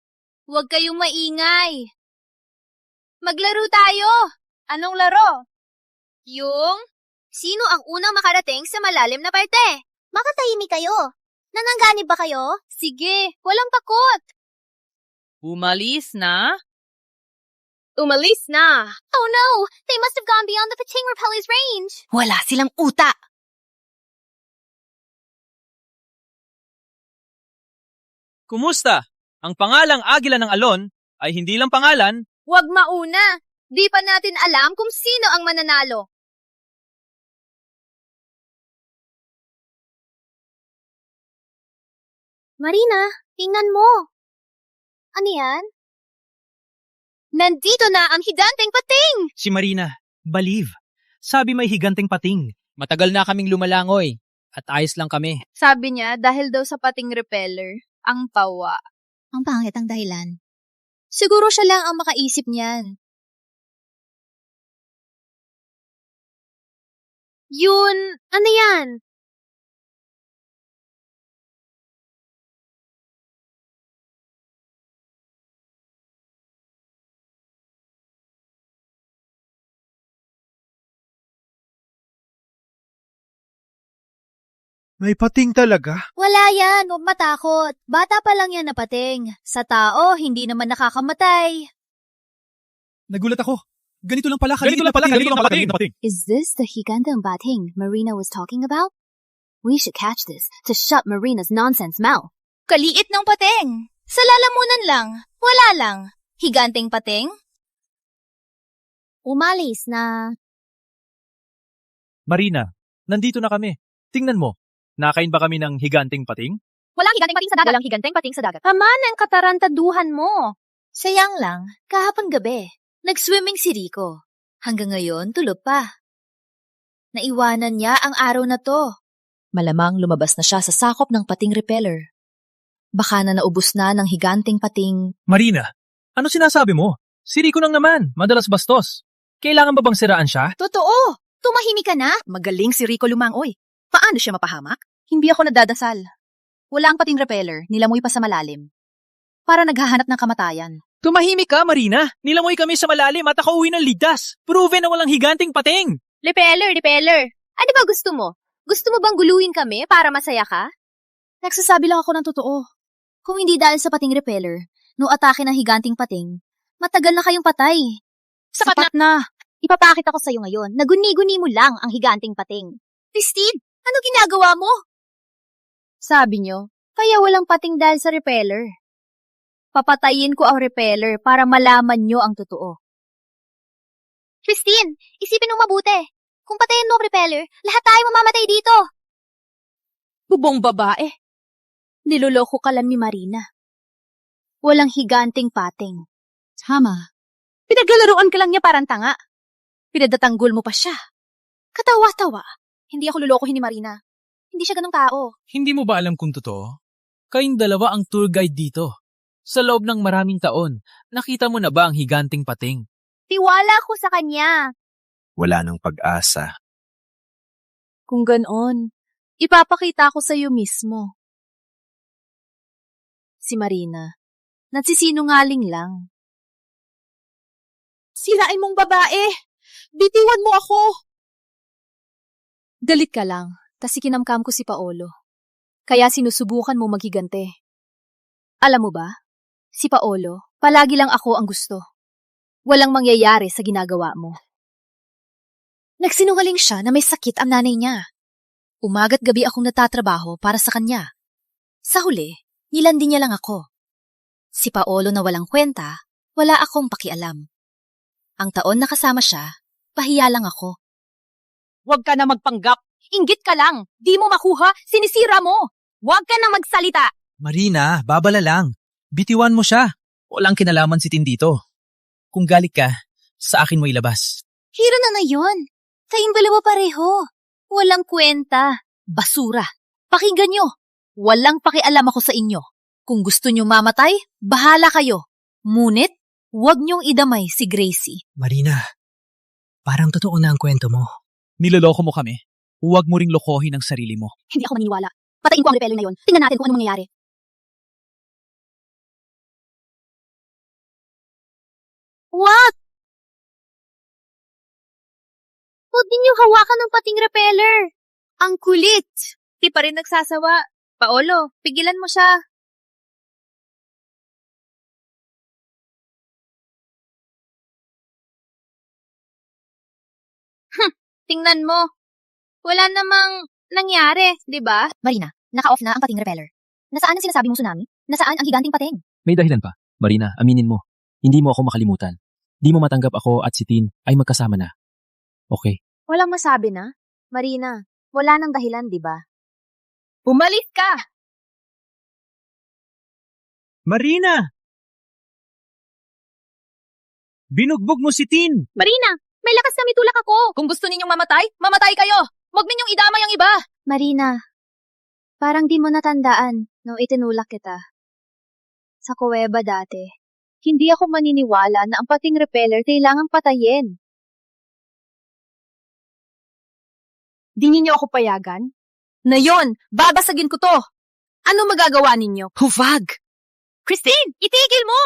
Huwag kayong maingay. Maglaro tayo. Anong laro? Yung, sino ang unang makarating sa malalim na parte? Makatahimik kayo. Nanangganib ba kayo? Sige, walang takot. Umalis na? Umalis na! Oh no! They must have gone beyond the Pating Repeller's range! Wala silang uta! Kumusta? Ang pangalang Agila ng Alon ay hindi lang pangalan. Huwag mauna! Di pa natin alam kung sino ang mananalo. Marina, tingnan mo. Ano yan? Nandito na ang higanteng pating! Si Marina, believe. Sabi may higanteng pating. Matagal na kaming lumalangoy at ayos lang kami. Sabi niya dahil daw sa pating repeller, ang pawa. Ang pangit ang dahilan. Siguro siya lang ang makaisip niyan. Yun, ano yan? May pating talaga? Wala yan, huwag matakot. Bata pa lang yan na pating. Sa tao, hindi naman nakakamatay. Nagulat ako. Ganito lang pala kaliit. Is this the higanteng pating Marina was talking about? We should catch this to shut Marina's nonsense mouth. Kaliit ng pating. Sa lalamunan lang, wala lang. Higanteng pating? Umalis na. Marina, nandito na kami. Tingnan mo. Nakain ba kami ng higanteng pating? Walang higanteng pating sa dagat. Walang higanteng pating sa dagat. Tama ng katarantaduhan mo. Sayang lang, kahapon gabi, nag-swimming si Rico. Hanggang ngayon, tulog pa. Naiwanan niya ang araw na to. Malamang lumabas na siya sa sakop ng pating repeller. Baka na naubos na ng higanteng pating. Marina, ano sinasabi mo? Si Rico lang naman, madalas bastos. Kailangan ba bang siraan siya? Totoo! Tumahimik ka na? Magaling si Rico lumangoy. Paano siya mapahamak? Hindi ako nadadasal. Wala ang pating repeller, nilamoy pa sa malalim. Para naghahanap ng kamatayan. Tumahimik ka, Marina. Nilamoy kami sa malalim at nakauwi ng ligtas. Proven na walang higanteng pating. Repeller. Ano ba gusto mo? Gusto mo bang guluhin kami para masaya ka? Nagsasabi lang ako ng totoo. Kung hindi dahil sa pating repeller, no atake ng higanteng pating, matagal na kayong patay. Sapat na! Ipapakita ko sa'yo ngayon na guni-guni mo lang ang higanteng pating. Christine, ano ginagawa mo? Sabi nyo, kaya walang pating dahil sa repeller. Papatayin ko ang repeller para malaman nyo ang totoo. Christine, isipin mo mabuti. Kung patayin mo ang repeller, lahat tayo mamamatay dito. Bubong babae. Niloloko ka lang ni Marina. Walang higanteng pating. Tama. Pinaglalaroan ka lang niya parang tanga. Pinadatanggol mo pa siya. Katawa-tawa. Hindi ako lolokohin ni Marina. Hindi siya ganong tao. Hindi mo ba alam kung totoo? Kayong dalawa ang tour guide dito. Sa loob ng maraming taon, nakita mo na ba ang higanteng pating? Tiwala ko sa kanya. Wala nang pag-asa. Kung ganon, ipapakita ko sa iyo mismo. Si Marina, nagsisinungaling lang. Sirain mong babae! Bitiwan mo ako! Galit ka lang, kasi kinamkam ko si Paolo. Kaya sinusubukan mo maghigante. Alam mo ba, si Paolo, palagi lang ako ang gusto. Walang mangyayari sa ginagawa mo. Nagsinungaling siya na may sakit ang nanay niya. Umaga't gabi akong natatrabaho para sa kanya. Sa huli, nilandi niya lang ako. Si Paolo na walang kwenta, wala akong pakialam. Ang taon na kasama siya, pahiya lang ako. Huwag ka na magpanggap. Inggit ka lang. Di mo makuha, sinisira mo. Huwag ka na magsalita. Marina, babala lang. Bitiwan mo siya. Walang kinalaman si Tin dito. Kung galit ka, sa akin mo ilabas. Hiro na ngayon. Kayong dalawa pareho. Walang kwenta. Basura. Pakinggan nyo. Walang pakialam ako sa inyo. Kung gusto nyo mamatay, bahala kayo. Ngunit, huwag nyong idamay si Gracie. Marina, parang totoo na ang kwento mo. Niloloko mo kami. Huwag mo ring lokohin ang sarili mo. Hindi ako maniniwala. Patayin ko ang repeller na yon. Tingnan natin kung anong mangyayari. What? Huwag ninyong hawakan ng pating repeller. Ang kulit. Di pa rin nagsasawa. Paolo, pigilan mo siya. Tingnan mo. Wala namang nangyari, di ba? Marina, naka-off na ang pating repeller. Nasaan ang sinasabi mong tsunami? Nasaan ang higanting pating? May dahilan pa. Marina, aminin mo. Hindi mo ako makalimutan. Di mo matanggap ako at si Tin ay magkasama na. Okay. Walang masabi na. Marina, wala nang dahilan, di ba? Umalis ka! Marina! Binugbog mo si Tin! Marina, may lakas na mitulak ako. Kung gusto ninyong mamatay, mamatay kayo. Huwag ninyong idamay ang iba. Marina, parang di mo natandaan nung itinulak kita. Sa kuweba dati, hindi ako maniniwala na ang pating repeller kailangang patayin. Di ninyo ako payagan? Na yon, babasagin ko to. Ano magagawa ninyo? Huwag! Christine, itigil mo!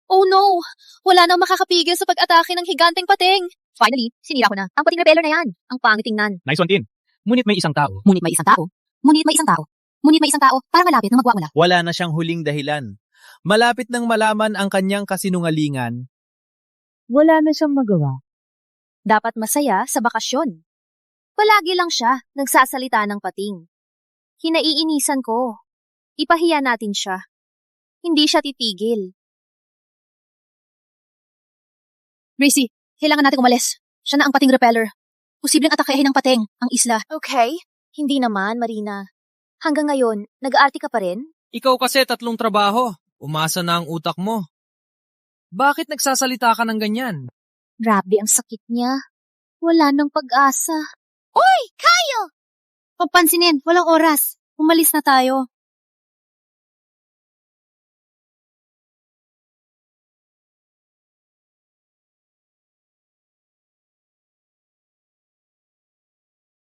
Oh no! Wala nang makakapigil sa pag-atake ng higanting pating. Finally, sinira ko na. Ang pating repeller na yan. Ang pangit tingnan. Nice one, Tin. Ngunit may isang tao. Ngunit may isang tao. Ngunit may isang tao. Ngunit may isang tao. Parang malapit na magwawala. Wala na siyang huling dahilan. Malapit nang malaman ang kanyang kasinungalingan. Wala na siyang magawa. Dapat masaya sa bakasyon. Palagi lang siya nagsasalita ng pating. Hinaiinisan ko. Ipahiya natin siya. Hindi siya titigil. Gracie, kailangan natin umalis. Siya na ang pating repeller. Posibleng atakehin ng pating ang isla. Okay. Hindi naman, Marina. Hanggang ngayon, nag-aarti ka pa rin? Ikaw kasi 3 trabaho. Umasa na ang utak mo. Bakit nagsasalita ka ng ganyan? Grabe ang sakit niya. Wala nang pag-asa. Uy, Kyle! Papansinin, walang oras. Umalis na tayo.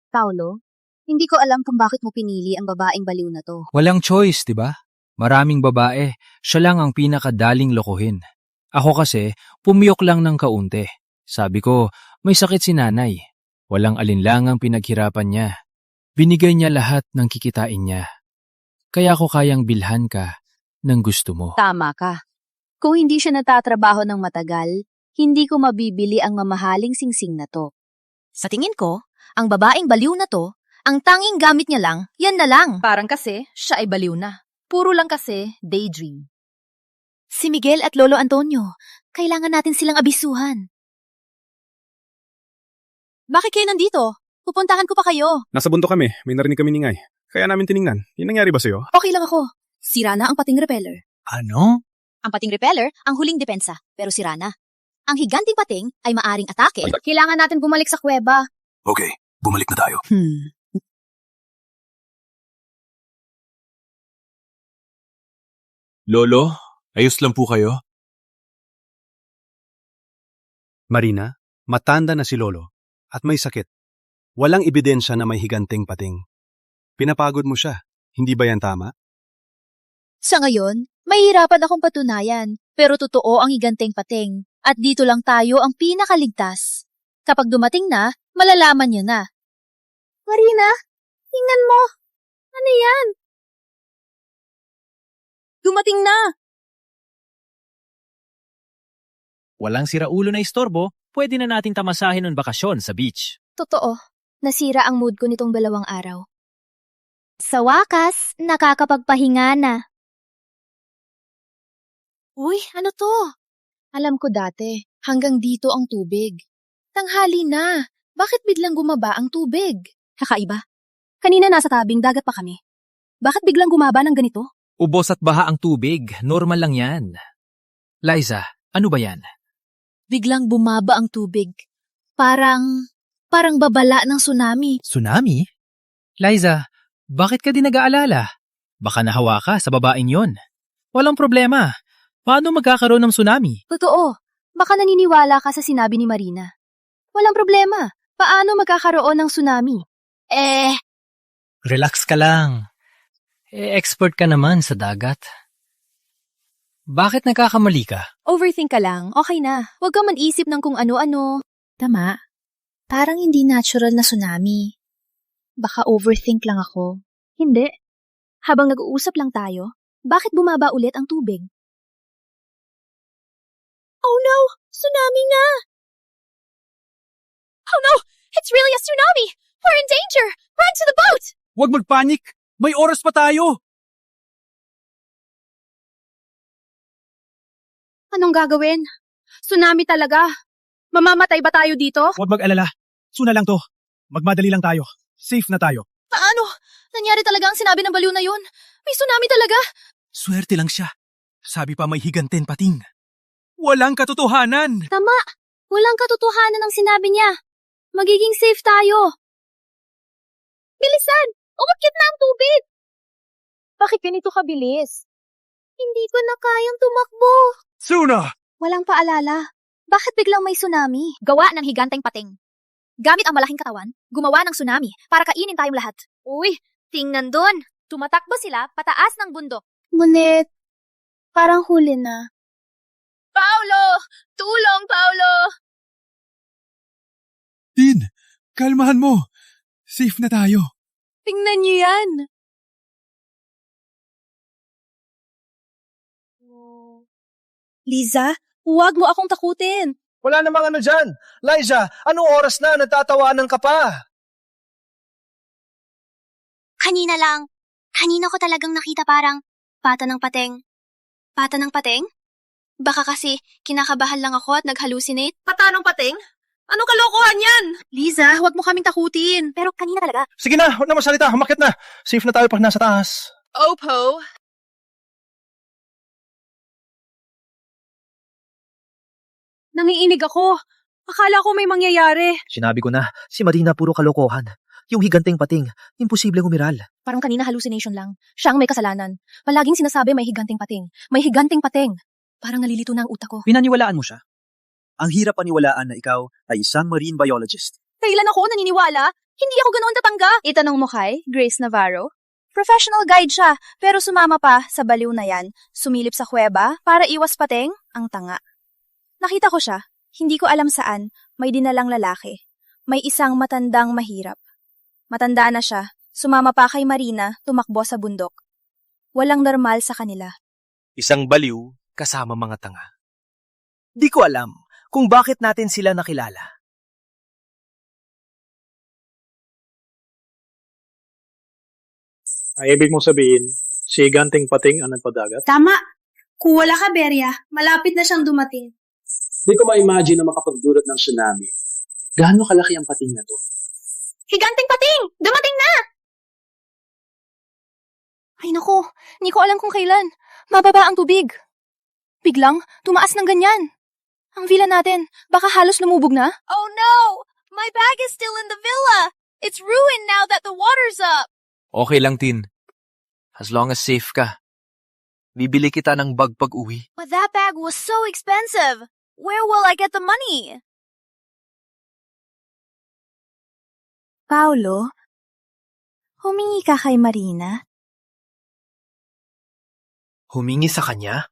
Paulo, hindi ko alam kung bakit mo pinili ang babaeng baliw na to. Walang choice, di ba? Maraming babae. Siya lang ang pinakadaling lokohin. Ako kasi, pumiyok lang ng kaunti. Sabi ko, may sakit si nanay. Walang alinlangang pinaghirapan niya. Binigay niya lahat ng kikitain niya. Kaya ako kayang bilhan ka ng gusto mo. Tama ka. Kung hindi siya natatrabaho ng matagal, hindi ko mabibili ang mamahaling singsing na to. Sa tingin ko, ang babaeng baliw na to, ang tanging gamit niya lang, yan na lang. Parang kasi, siya ay baliw na. Puro lang kasi, daydream. Si Miguel at Lolo Antonio, kailangan natin silang abisuhan. Bakit kayo nandito? Pupuntahan ko pa kayo. Nasa bundok kami, may narinig kami ningay. Kaya namin tiningnan. Yung nangyari ba sa'yo? Okay lang ako. Sira na ang pating repeller. Ano? Ang pating repeller, ang huling depensa, pero sira na. Ang higanting pating ay maaring atake. Kailangan natin bumalik sa kuweba. Okay, bumalik na tayo. Lolo, ayos lang po kayo? Marina, matanda na si Lolo at may sakit. Walang ebidensya na may higanting pating. Pinapagod mo siya. Hindi ba yan tama? Sa ngayon, mahihirapan akong patunayan, pero totoo ang higanting pating. At dito lang tayo ang pinakaligtas. Kapag dumating na, malalaman niyo na. Marina, tingnan mo. Ano yan? Dumating na! Walang siraulo na istorbo, pwede na nating tamasahin ng bakasyon sa beach. Totoo, nasira ang mood ko nitong 2 araw. Sa wakas, nakakapagpahinga na. Uy, ano to? Alam ko dati, hanggang dito ang tubig. Tanghali na, bakit biglang gumaba ang tubig? Kakaiba. Kanina nasa tabing dagat pa kami. Bakit biglang gumaba ng ganito? Ubos at baha ang tubig, normal lang yan. Liza, ano ba yan? Biglang bumaba ang tubig. Parang babala ng tsunami. Tsunami? Liza, bakit ka din nag-aalala? Baka nahawa ka sa babaeng yon. Walang problema. Paano magkakaroon ng tsunami? Totoo, baka naniniwala ka sa sinabi ni Marina. Walang problema. Paano magkakaroon ng tsunami? Relax ka lang. Expert ka naman sa dagat. Bakit nagkakamali ka? Overthink ka lang, okay na. Huwag ka man-isip ng kung ano-ano. Tama. Parang hindi natural na tsunami. Baka overthink lang ako. Hindi. Habang nag-uusap lang tayo, Bakit bumaba ulit ang tubig? Oh no! Tsunami na! Oh no! It's really a tsunami! We're in danger! Run to the boat! Huwag magpanik! May oras pa tayo! Anong gagawin? Tsunami talaga. Mamamatay ba tayo dito? Huwag mag-alala. Suna lang to. Magmadali lang tayo. Safe na tayo. Paano? Nangyari talaga ang sinabi ng baliw na yun. May tsunami talaga. Swerte lang siya. Sabi pa may higanten pating. Walang katotohanan! Tama! Walang katotohanan ang sinabi niya. Magiging safe tayo. Bilisan! Umakyat na ang tubig! Bakit ganito kabilis? Hindi ko na kayang tumakbo. Suna! Walang paalala. Bakit biglang may tsunami? Gawa ng higanteng pating. Gamit ang malaking katawan, gumawa ng tsunami para kainin tayong lahat. Uy, tingnan dun! Tumatakbo sila pataas ng bundok. Ngunit, parang huli na. Paolo! Tulong, Paolo! Tin, kalmahan mo. Safe na tayo. Tingnan niyo yan. Liza, huwag mo akong takutin. Wala namang ano dyan. Liza, anong oras na? Nagtatawanan ka pa. Kanina lang. Kanina ko talagang nakita parang pata ng pating. Pata ng pating? Baka kasi kinakabahan lang ako at nag-hallucinate. Pata ng pating? Anong kalokohan yan? Liza, huwag mo kaming takutin. Pero kanina talaga. Sige na, huwag na masalita. Humakit na. Safe na tayo pag nasa taas. Opo. Nangiinig ako. Akala ko may mangyayari. Sinabi ko na, si Marina puro kalokohan. Yung higanteng pating, imposibleng umiral. Parang kanina hallucination lang. Siya ang may kasalanan. Palaging sinasabi may higanteng pating. May higanteng pating. Parang nalilito na ang utak ko. Pinaniwalaan mo siya? Ang hirap paniwalaan na ikaw ay isang marine biologist. Kailan ako naniniwala? Hindi ako ganoon tatangga. Itanong mo kay Grace Navarro. Professional guide siya, pero sumama pa sa baliw na yan. Sumilip sa kuweba para iwas pating ang tanga. Nakita ko siya. Hindi ko alam saan. May dinalang lalaki. May isang matandang mahirap. Matanda na siya. Sumama pa kay Marina, tumakbo sa bundok. Walang normal sa kanila. Isang baliw kasama mga tanga. Di ko alam kung bakit natin sila nakilala. Ay, ibig mong sabihin, si higanting pating ang nagpadagat? Tama. Kung wala ka, Beria, malapit na siyang dumating. Hindi ko ma-imagine na makapagdulot ng tsunami. Gaano kalaki ang pating na to? Higanting pating! Dumating na! Ay naku, hindi ko alam kung kailan. Mababa ang tubig. Biglang, tumaas ng ganyan. Ang villa natin, baka halos lumubog na. Oh no! My bag is still in the villa! It's ruined now that the water's up! Okay lang, Tin. As long as safe ka. Bibili kita ng bag pag-uwi. But that bag was so expensive! Where will I get the money? Paolo, humingi ka kay Marina? Humingi sa kanya?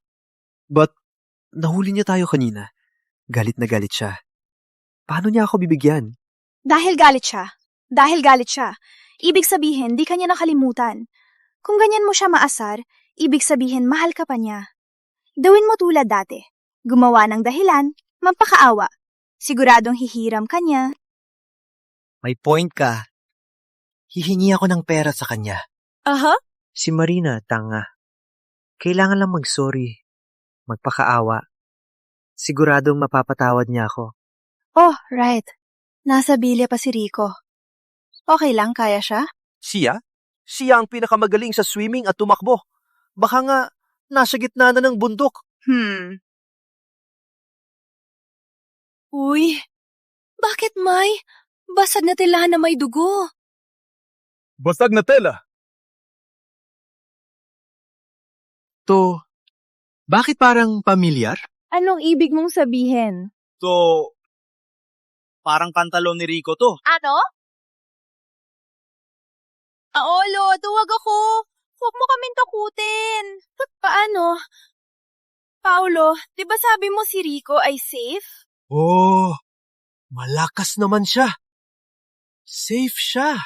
But, nahuli niya tayo kanina. Galit na galit siya. Paano niya ako bibigyan? Dahil galit siya. Dahil galit siya. Ibig sabihin, di ka niya nakalimutan. Kung ganyan mo siya maasar, ibig sabihin mahal ka pa niya. Gawin mo tulad dati. Gumawa ng dahilan, magpakaawa. Siguradong hihiram ka niya. May point ka. Hihingi ako ng pera sa kanya. Aha? Si Marina, tanga. Kailangan lang mag-sorry. Magpakaawa. Siguradong mapapatawad niya ako. Oh, right. Nasa bilya pa si Rico. Okay lang, kaya siya? Siya? Siya ang pinakamagaling sa swimming at tumakbo. Baka nga, nasa gitna na ng bundok. Uy, bakit may basag na tela na may dugo? Basag na tela. To, bakit parang pamilyar? Anong ibig mong sabihin? So, parang pantalon ni Rico to. Ano? Paolo, duwag ako. Huwag mo kaming takutin. Paano? Paolo, di ba sabi mo si Rico ay safe? Oh, malakas naman siya. Safe siya.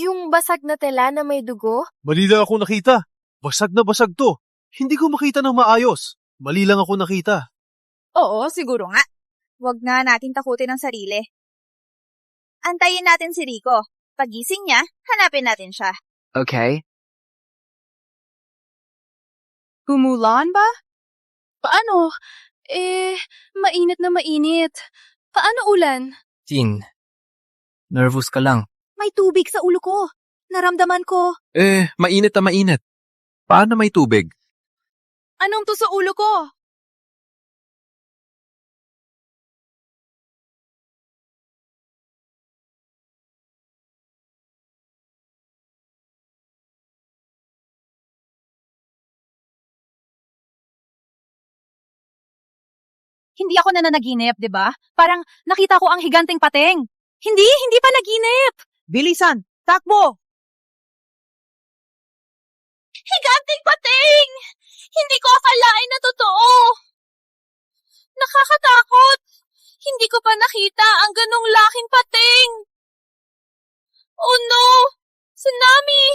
Yung basag na tela na may dugo? Mali lang ako nakita. Basag na basag to. Hindi ko makita ng maayos. Mali lang ako nakita. Oo, siguro nga. Huwag nga natin takutin ang sarili. Antayin natin si Rico. Pagising niya, hanapin natin siya. Okay. Umulan ba? Paano? Mainit na mainit. Paano ulan? Tin, nervous ka lang. May tubig sa ulo ko. Naramdaman ko. Mainit na mainit. Paano may tubig? Anong to sa ulo ko? Hindi ako nananaginip, di ba? Parang nakita ko ang higanteng pating. Hindi pa naginip. Bilisan! Takbo! Higanteng pating! Hindi ko akalain na totoo. Nakakatakot. Hindi ko pa nakita ang ganong laking pating. Oh no! Tsunami!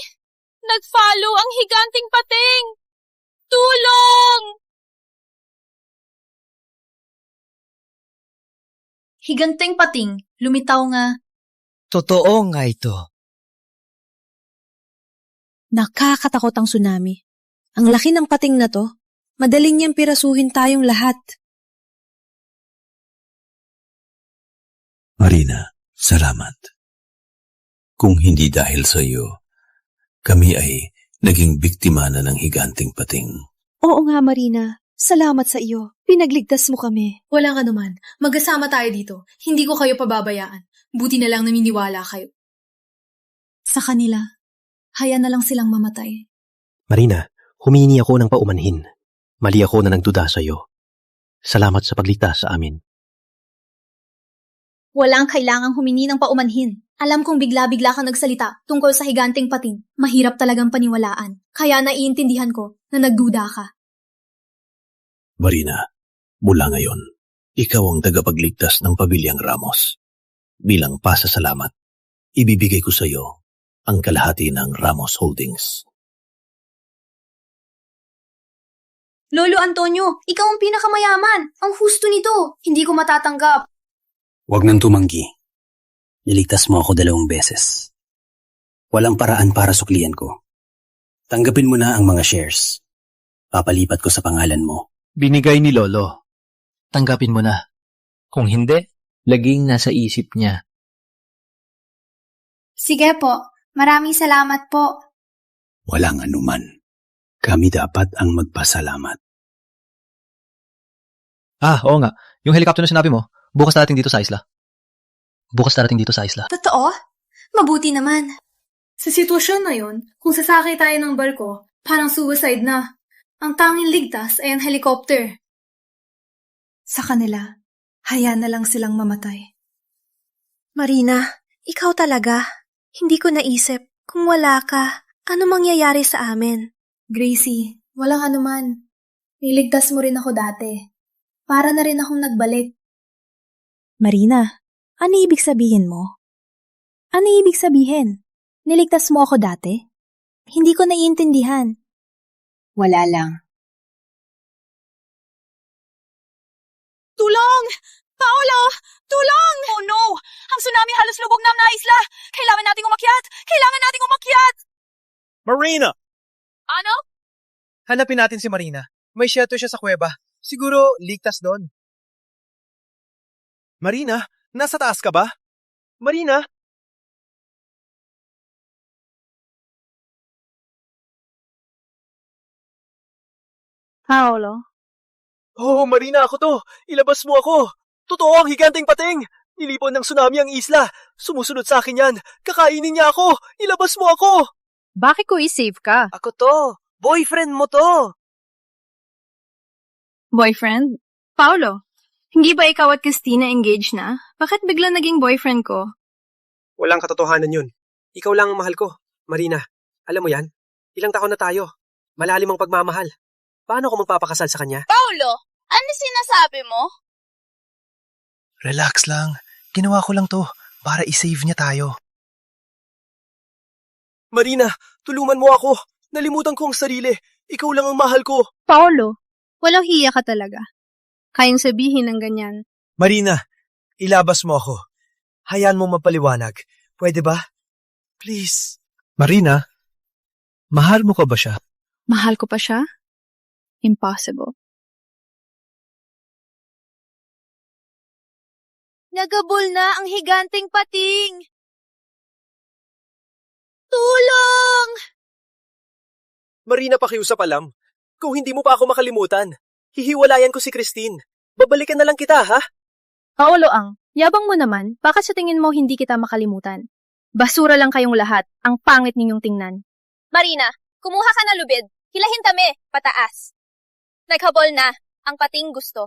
Nag-follow ang higanteng pating. Tulong! Higanteng pating, lumitaw nga. Totoo nga ito. Nakakatakot ang tsunami. Ang laki ng pating na to. Madaling niyang pirasuhin tayong lahat. Marina, salamat. Kung hindi dahil sa iyo, kami ay naging biktima na ng higanting pating. Oo nga, Marina. Salamat sa iyo. Pinagligtas mo kami. Walang anuman. Magkasama tayo dito. Hindi ko kayo pababayaan. Buti na lang naniniwala kayo. Sa kanila, hayaan na lang silang mamatay. Marina, humingi ako ng paumanhin. Mali ako na nagduda sa iyo. Salamat sa pagligtas sa amin. Walang kailangang humingi ng paumanhin. Alam kong bigla-bigla kang nagsalita tungkol sa higanteng pating. Mahirap talagang paniwalaan. Kaya naiintindihan ko na nagduda ka. Marina, mula ngayon, ikaw ang tagapagligtas ng Pamilyang Ramos. Bilang pasasalamat, ibibigay ko sa iyo ang kalahati ng Ramos Holdings. Lolo Antonio, ikaw ang pinakamayaman. Ang husto nito. Hindi ko matatanggap. Huwag nang tumanggi. Niligtas mo ako 2 beses. Walang paraan para suklian ko. Tanggapin mo na ang mga shares. Papalipat ko sa pangalan mo. Binigay ni Lolo. Tanggapin mo na. Kung hindi, laging nasa isip niya. Sige po. Maraming salamat po. Walang anuman. Kami dapat ang magpasalamat. Oo nga. Yung helicopter na sinabi mo, bukas darating dito sa isla. Totoo? Mabuti naman. Sa sitwasyon na yun, kung sasakay tayo ng barko, parang suicide na. Ang tanging ligtas ay ang helicopter. Sa kanila, hayaan na lang silang mamatay. Marina, ikaw talaga. Hindi ko naisip, kung wala ka, ano mangyayari sa amin? Gracie, walang anuman. Niligtas mo rin ako dati. Para na rin akong nagbalik. Marina, ano ibig sabihin mo? Ano ibig sabihin? Niligtas mo ako dati? Hindi ko naiintindihan. Wala lang. Tulong! Paolo! Tulong! Oh no! Ang tsunami halos lubog na ang isla! Kailangan nating umakyat! Marina! Ano? Hanapin natin si Marina. May shelter siya sa kuweba. Siguro ligtas doon. Marina, nasa taas ka ba? Marina? Paolo? Oh, Marina, ako to. Ilabas mo ako. Totoo ang higanteng pating. Nilipon ng tsunami ang isla. Sumusunod sa akin yan. Kakainin niya ako. Ilabas mo ako. Bakit ko i-save ka? Ako to. Boyfriend mo to. Boyfriend? Paolo, hindi ba ikaw at Christina engaged na? Bakit bigla naging boyfriend ko? Walang katotohanan yun. Ikaw lang ang mahal ko. Marina, alam mo yan? Ilang taon na tayo. Malalim ang pagmamahal. Paano ako magpapakasal sa kanya? Paolo, ano sinasabi mo? Relax lang. Ginawa ko lang to para i-save niya tayo. Marina, tulungan mo ako. Nalimutan ko ang sarili. Ikaw lang ang mahal ko. Paolo, walang hiya ka talaga. Kayang sabihin ng ganyan. Marina, ilabas mo ako. Hayaan mo mapaliwanag. Pwede ba? Please. Marina, mahal mo ka ba siya? Mahal ko pa siya? Impossible. Nagabol na ang higanteng pating! Tulong! Marina, pakiusap alam. Kung hindi mo pa ako makalimutan, hihiwalayan ko si Christine. Babalikan na lang kita, ha? Paolo yabang mo naman, bakit sa tingin mo hindi kita makalimutan? Basura lang kayong lahat, ang pangit ninyong tingnan. Marina, kumuha ka na lubid. Hilahin kami, pataas. Naghabol na, ang pating gusto.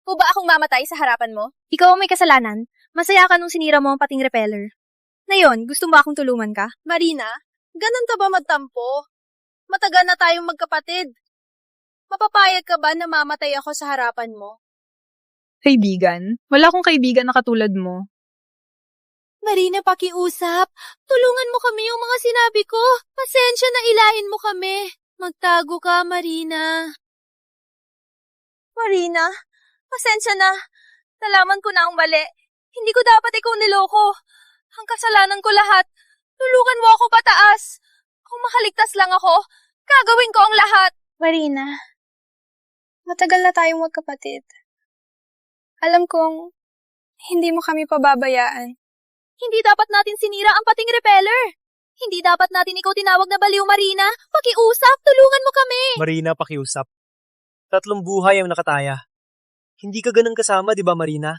O ba akong mamatay sa harapan mo? Ikaw ang may kasalanan. Masaya ka nung sinira mo ang pating repeller. Ngayon, gusto mo akong tulungan ka? Marina, ganun ka ba magtampo? Matagal na tayong magkapatid. Mapapayag ka ba na mamatay ako sa harapan mo? Kaibigan? Wala akong kaibigan na katulad mo. Marina, pakiusap. Tulungan mo kami yung mga sinabi ko. Pasensya na ilahin mo kami. Magtago ka, Marina. Marina, pasensya na. Nalaman ko na ang mali. Hindi ko dapat ikaw niloko. Ang kasalanan ko lahat. Tulungan mo ako pataas. Kung makaligtas lang ako, gagawin ko ang lahat. Marina, matagal na tayong magkapatid. Alam kong hindi mo kami pababayaan. Hindi dapat natin sinira ang pating repeller. Hindi dapat natin ikaw tinawag na baliw, Marina. Pakiusap, tulungan mo kami. Marina, pakiusap. 3 buhay ang nakataya. Hindi ka ganun kasama, di ba, Marina?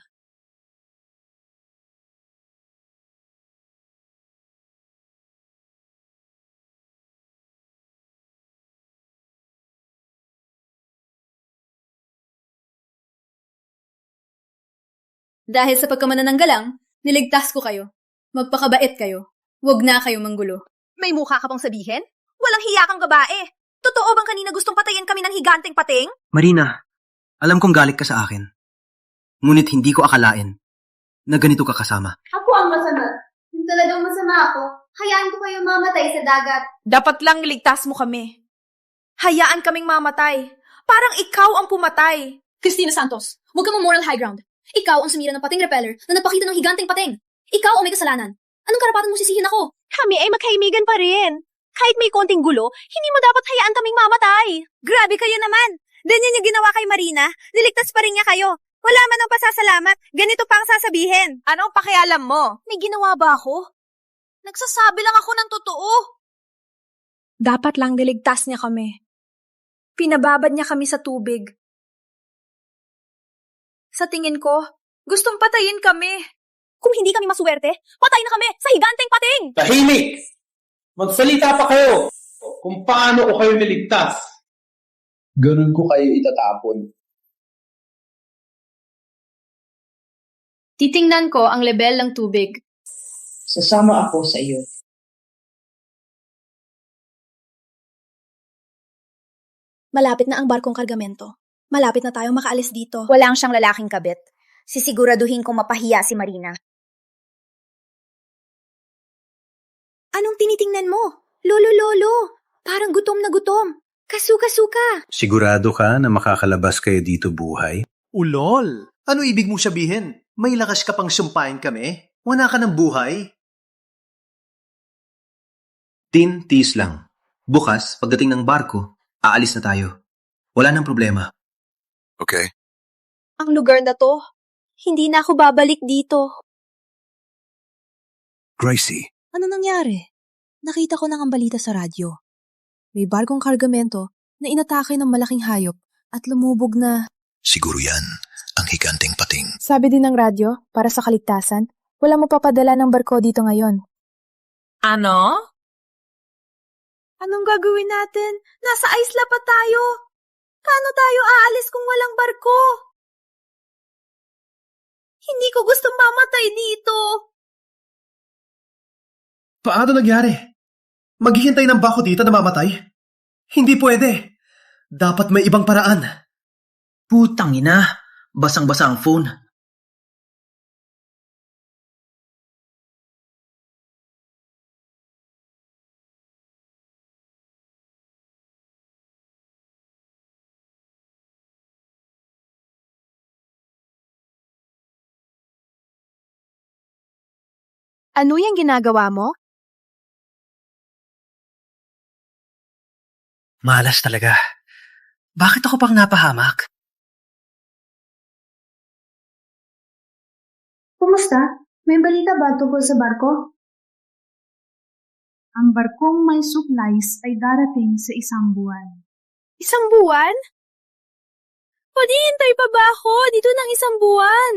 Dahil sa pagkamanananggalang, niligtas ko kayo. Magpakabait kayo. Huwag na kayo manggulo. May mukha ka pang sabihin? Walang hiya kang babae. Totoo bang kanina gustong patayin kami ng higanteng pating? Marina, alam kong galit ka sa akin. Ngunit hindi ko akalain na ganito ka kasama. Ako ang masama. Kung talagang masama ako, hayaan ko kayo mamatay sa dagat. Dapat lang iligtas mo kami. Hayaan kaming mamatay. Parang ikaw ang pumatay. Christina Santos, huwag ka moral high ground. Ikaw ang sumira ng pating repeller na nagpakita ng higanteng pating. Ikaw ang may kasalanan. Anong karapatan mo sisihin ako? Kami ay magkaibigan pa rin. Kahit may konting gulo, hindi mo dapat hayaan kaming mamatay. Grabe kayo naman. Ganyan yung ginawa kay Marina. Niligtas pa rin niya kayo. Wala man ang pasasalamat. Ganito pa ang sasabihin. Anong pakialam mo? May ginawa ba ako? Nagsasabi lang ako ng totoo. Dapat lang niligtas niya kami. Pinababad niya kami sa tubig. Sa tingin ko, gustong patayin kami. Kung hindi kami maswerte, patay na kami sa higanteng pating! Tahimik! Magsalita pa kayo kung paano ko kayo niligtas. Ganun ko kayo itatapon. Titingnan ko ang level ng tubig. Sasama ako sa iyo. Malapit na ang barkong kargamento. Malapit na tayong makaalis dito. Walang siyang lalaking kabit. Sisiguraduhin kong mapahiya si Marina. Anong tinitingnan mo? Lolo. Parang gutom na gutom. Kasuka-suka. Sigurado ka na makakalabas kayo dito buhay? Ulol! Ano ibig mong sabihin? May lakas ka pang sumpain kami? Wala ka ng buhay? Tin, tiis lang. Bukas, pagdating ng barko, aalis na tayo. Wala nang problema. Okay. Ang lugar na to, hindi na ako babalik dito. Gracie. Ano nangyari? Nakita ko ng ang balita sa radyo. May barkong kargamento na inatake ng malaking hayop at lumubog na... Siguro yan ang higanteng pating. Sabi din ng radyo, para sa kaligtasan, walang mapapadala ng barko dito ngayon. Ano? Anong gagawin natin? Nasa isla pa tayo. Paano tayo aalis kung walang barko? Hindi ko gusto mamatay dito. Paano nangyari? Maghihintay ng bako dito na mamatay? Hindi pwede. Dapat may ibang paraan. Putang ina, basang-basa ang phone. Ano yung ginagawa mo? Malas talaga. Bakit ako pang napahamak? Kumusta? May balita ba tungkol sa barko? Ang barkong may supplies ay darating sa 1 buwan. 1 buwan? Pwede hintay pa ba ako dito ng 1 buwan?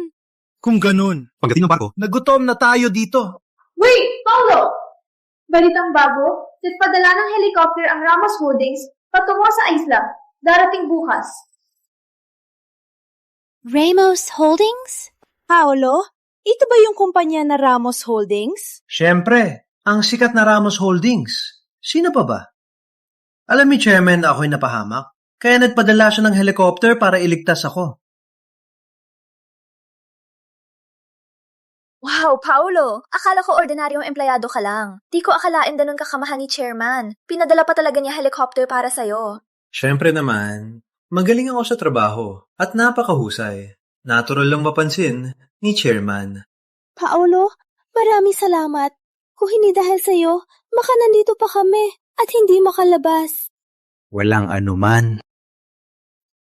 Kung ganun, pagdating ng barko, nagutom na tayo dito. Wait, Paulo! Balitang bago, nagpadala ng helicopter ang Ramos Holdings patungo sa isla. Darating bukas. Ramos Holdings? Paolo, ito ba yung kumpanya na Ramos Holdings? Siyempre, ang sikat na Ramos Holdings. Sino pa ba? Alam ni Chairman na ako'y napahamak, kaya nagpadala siya ng helicopter para iligtas ako. Wow, Paulo! Akala ko ordinaryong empleyado ka lang. Di ko akalain ganun kakamahal ni Chairman. Pinadala pa talaga niya helicopter para sa'yo. Siyempre naman, magaling ako sa trabaho at napakahusay. Natural lang mapansin ni Chairman. Paolo, maraming salamat. Kung hindi dahil sa'yo, baka nandito pa kami at hindi makalabas. Walang anuman.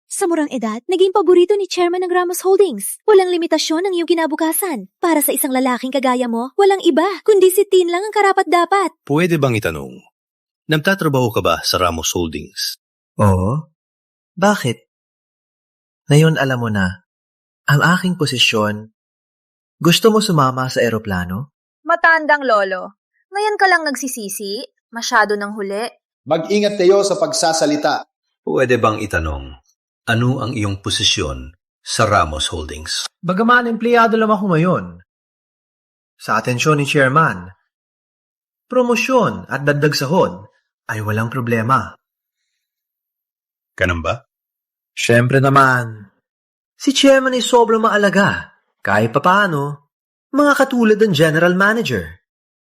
Sa murang edad, naging paborito ni Chairman ng Ramos Holdings. Walang limitasyon ang iyong kinabukasan. Para sa isang lalaking kagaya mo, walang iba, kundi si Tin lang ang karapat-dapat. Pwede bang itanong, nagtatrabaho ka ba sa Ramos Holdings? Oo. Bakit? Ngayon alam mo na, ang aking posisyon, gusto mo sumama sa eroplano? Matandang lolo. Ngayon ka lang nagsisisi? Masyado ng huli? Mag-ingat kayo sa pagsasalita. Pwede bang itanong, ano ang iyong posisyon sa Ramos Holdings? Bagaman empleyado lang ako ngayon. Sa atensyon ni Chairman, promosyon at dagdag sahod ay walang problema. Ganun ba? Siyempre naman, si Chairman ay sobrang maalaga. Kahit papaano, mga katulad ng General Manager.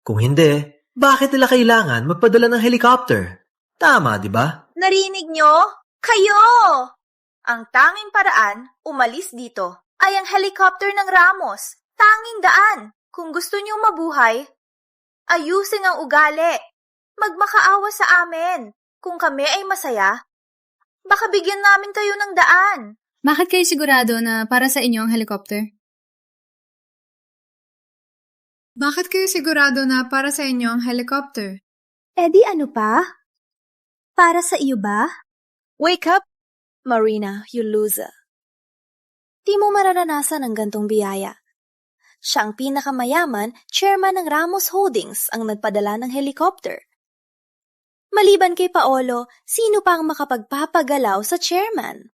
Kung hindi, bakit nila kailangan magpadala ng helicopter? Tama, di ba? Narinig nyo? Kayo! Ang tanging paraan, umalis dito, ay ang helicopter ng Ramos. Tanging daan. Kung gusto nyo mabuhay, ayusin ang ugali. Magmakaawa sa amin. Kung kami ay masaya, baka bigyan namin kayo ng daan. Bakit kayo sigurado na para sa inyo ang helicopter? Bakit kayo sigurado na para sa inyo ang helicopter? Eh di ano pa? Para sa iyo ba? Wake up, Marina, you loser. Di mo mararanasan ang gantong biyaya. Siya ang pinakamayaman, chairman ng Ramos Holdings ang nagpadala ng helicopter. Maliban kay Paolo, sino pa ang makapagpapagalaw sa chairman?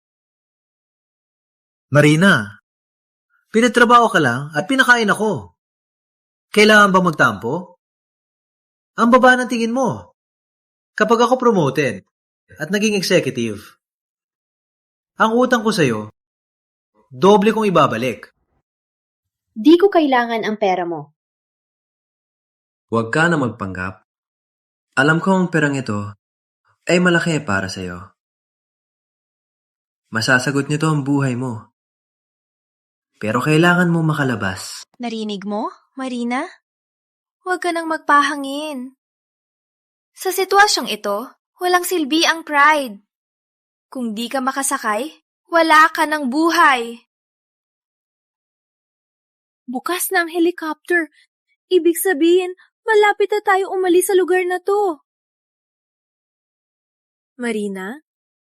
Marina, pinatrabaho ka lang at pinakain ako. Kailangan ba magtampo? Ang baba ng tingin mo. Kapag ako promoted at naging executive, ang utang ko sa'yo, doble kong ibabalik. Di ko kailangan ang pera mo. Huwag ka na magpanggap. Alam ko ang perang ito ay malaki para sa'yo. Masasagot nito ang buhay mo. Pero kailangan mo makalabas. Narinig mo, Marina? Huwag ka nang magpahangin. Sa sitwasyong ito, walang silbi ang pride. Kung di ka makasakay, wala ka ng buhay. Bukas na ang helicopter. Ibig sabihin, malapit na tayo umalis sa lugar na to. Marina,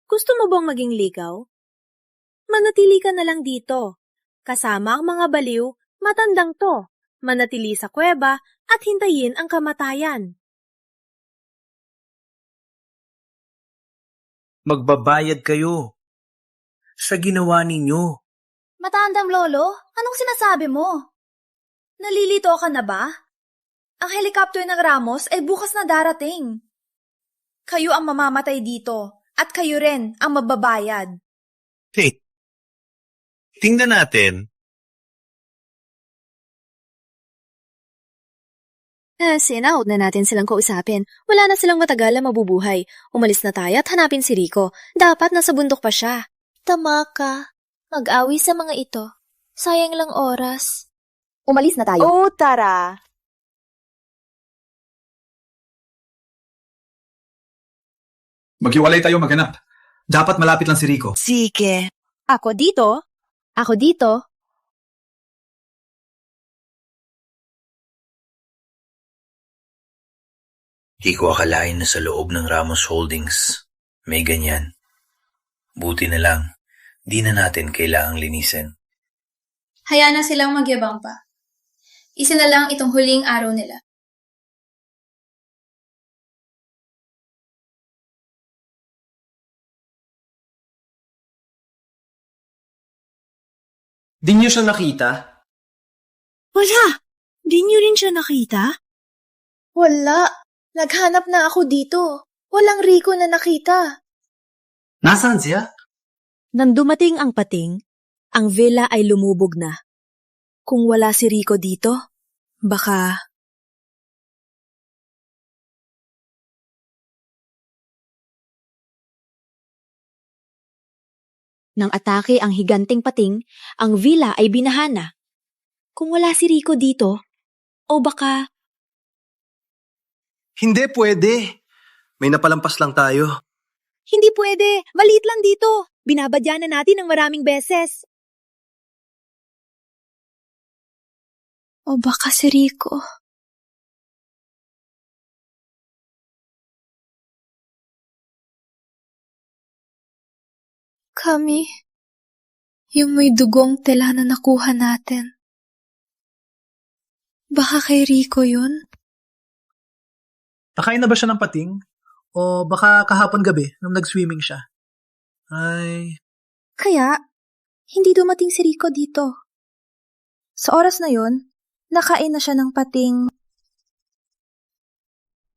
gusto mo bang maging ligaw? Manatili ka na lang dito. Kasama ang mga baliw, matandang to. Manatili sa kuweba at hintayin ang kamatayan. Magbabayad kayo sa ginawa ninyo. Matandang lolo, anong sinasabi mo? Nalilito ka na ba? Ang helicopter ng Ramos ay bukas na darating. Kayo ang mamamatay dito at kayo rin ang mababayad. Hey, tingnan natin. Huwag na natin silang kausapin. Wala na silang matagal na mabubuhay. Umalis na tayo at hanapin si Rico. Dapat nasa bundok pa siya. Tama ka. Mag-awi sa mga ito. Sayang lang oras. Umalis na tayo. Oh, tara. Maghiwalay tayo maghanap. Dapat malapit lang si Rico. Sige. Ako dito. Ako dito. Di ko akalain na sa loob ng Ramos Holdings may ganyan. Buti na lang, di na natin kailangang linisin. Hayaan na silang magyabang pa. Isa na lang itong huling araw nila. Di niyo siya nakita? Wala. Di niyo rin siya nakita? Wala. Naghanap na ako dito. Walang Rico na nakita. Nasaan siya? Nang dumating ang pating, ang villa ay lumubog na. Kung wala si Rico dito, baka... Nang atake ang higanting pating, ang villa ay binahana. Kung wala si Rico dito, o baka... Hindi pwede. May napalampas lang tayo. Hindi pwede. Maliit lang dito. Binabadya na natin ng maraming beses. O baka si Rico... Kami, yung may dugong tela na nakuha natin. Baka kay Rico yun? Nakain na ba siya ng pating? O baka kahapon gabi nung nag-swimming siya? Ay... Kaya, hindi dumating si Rico dito. Sa oras na yon, nakain na siya ng pating...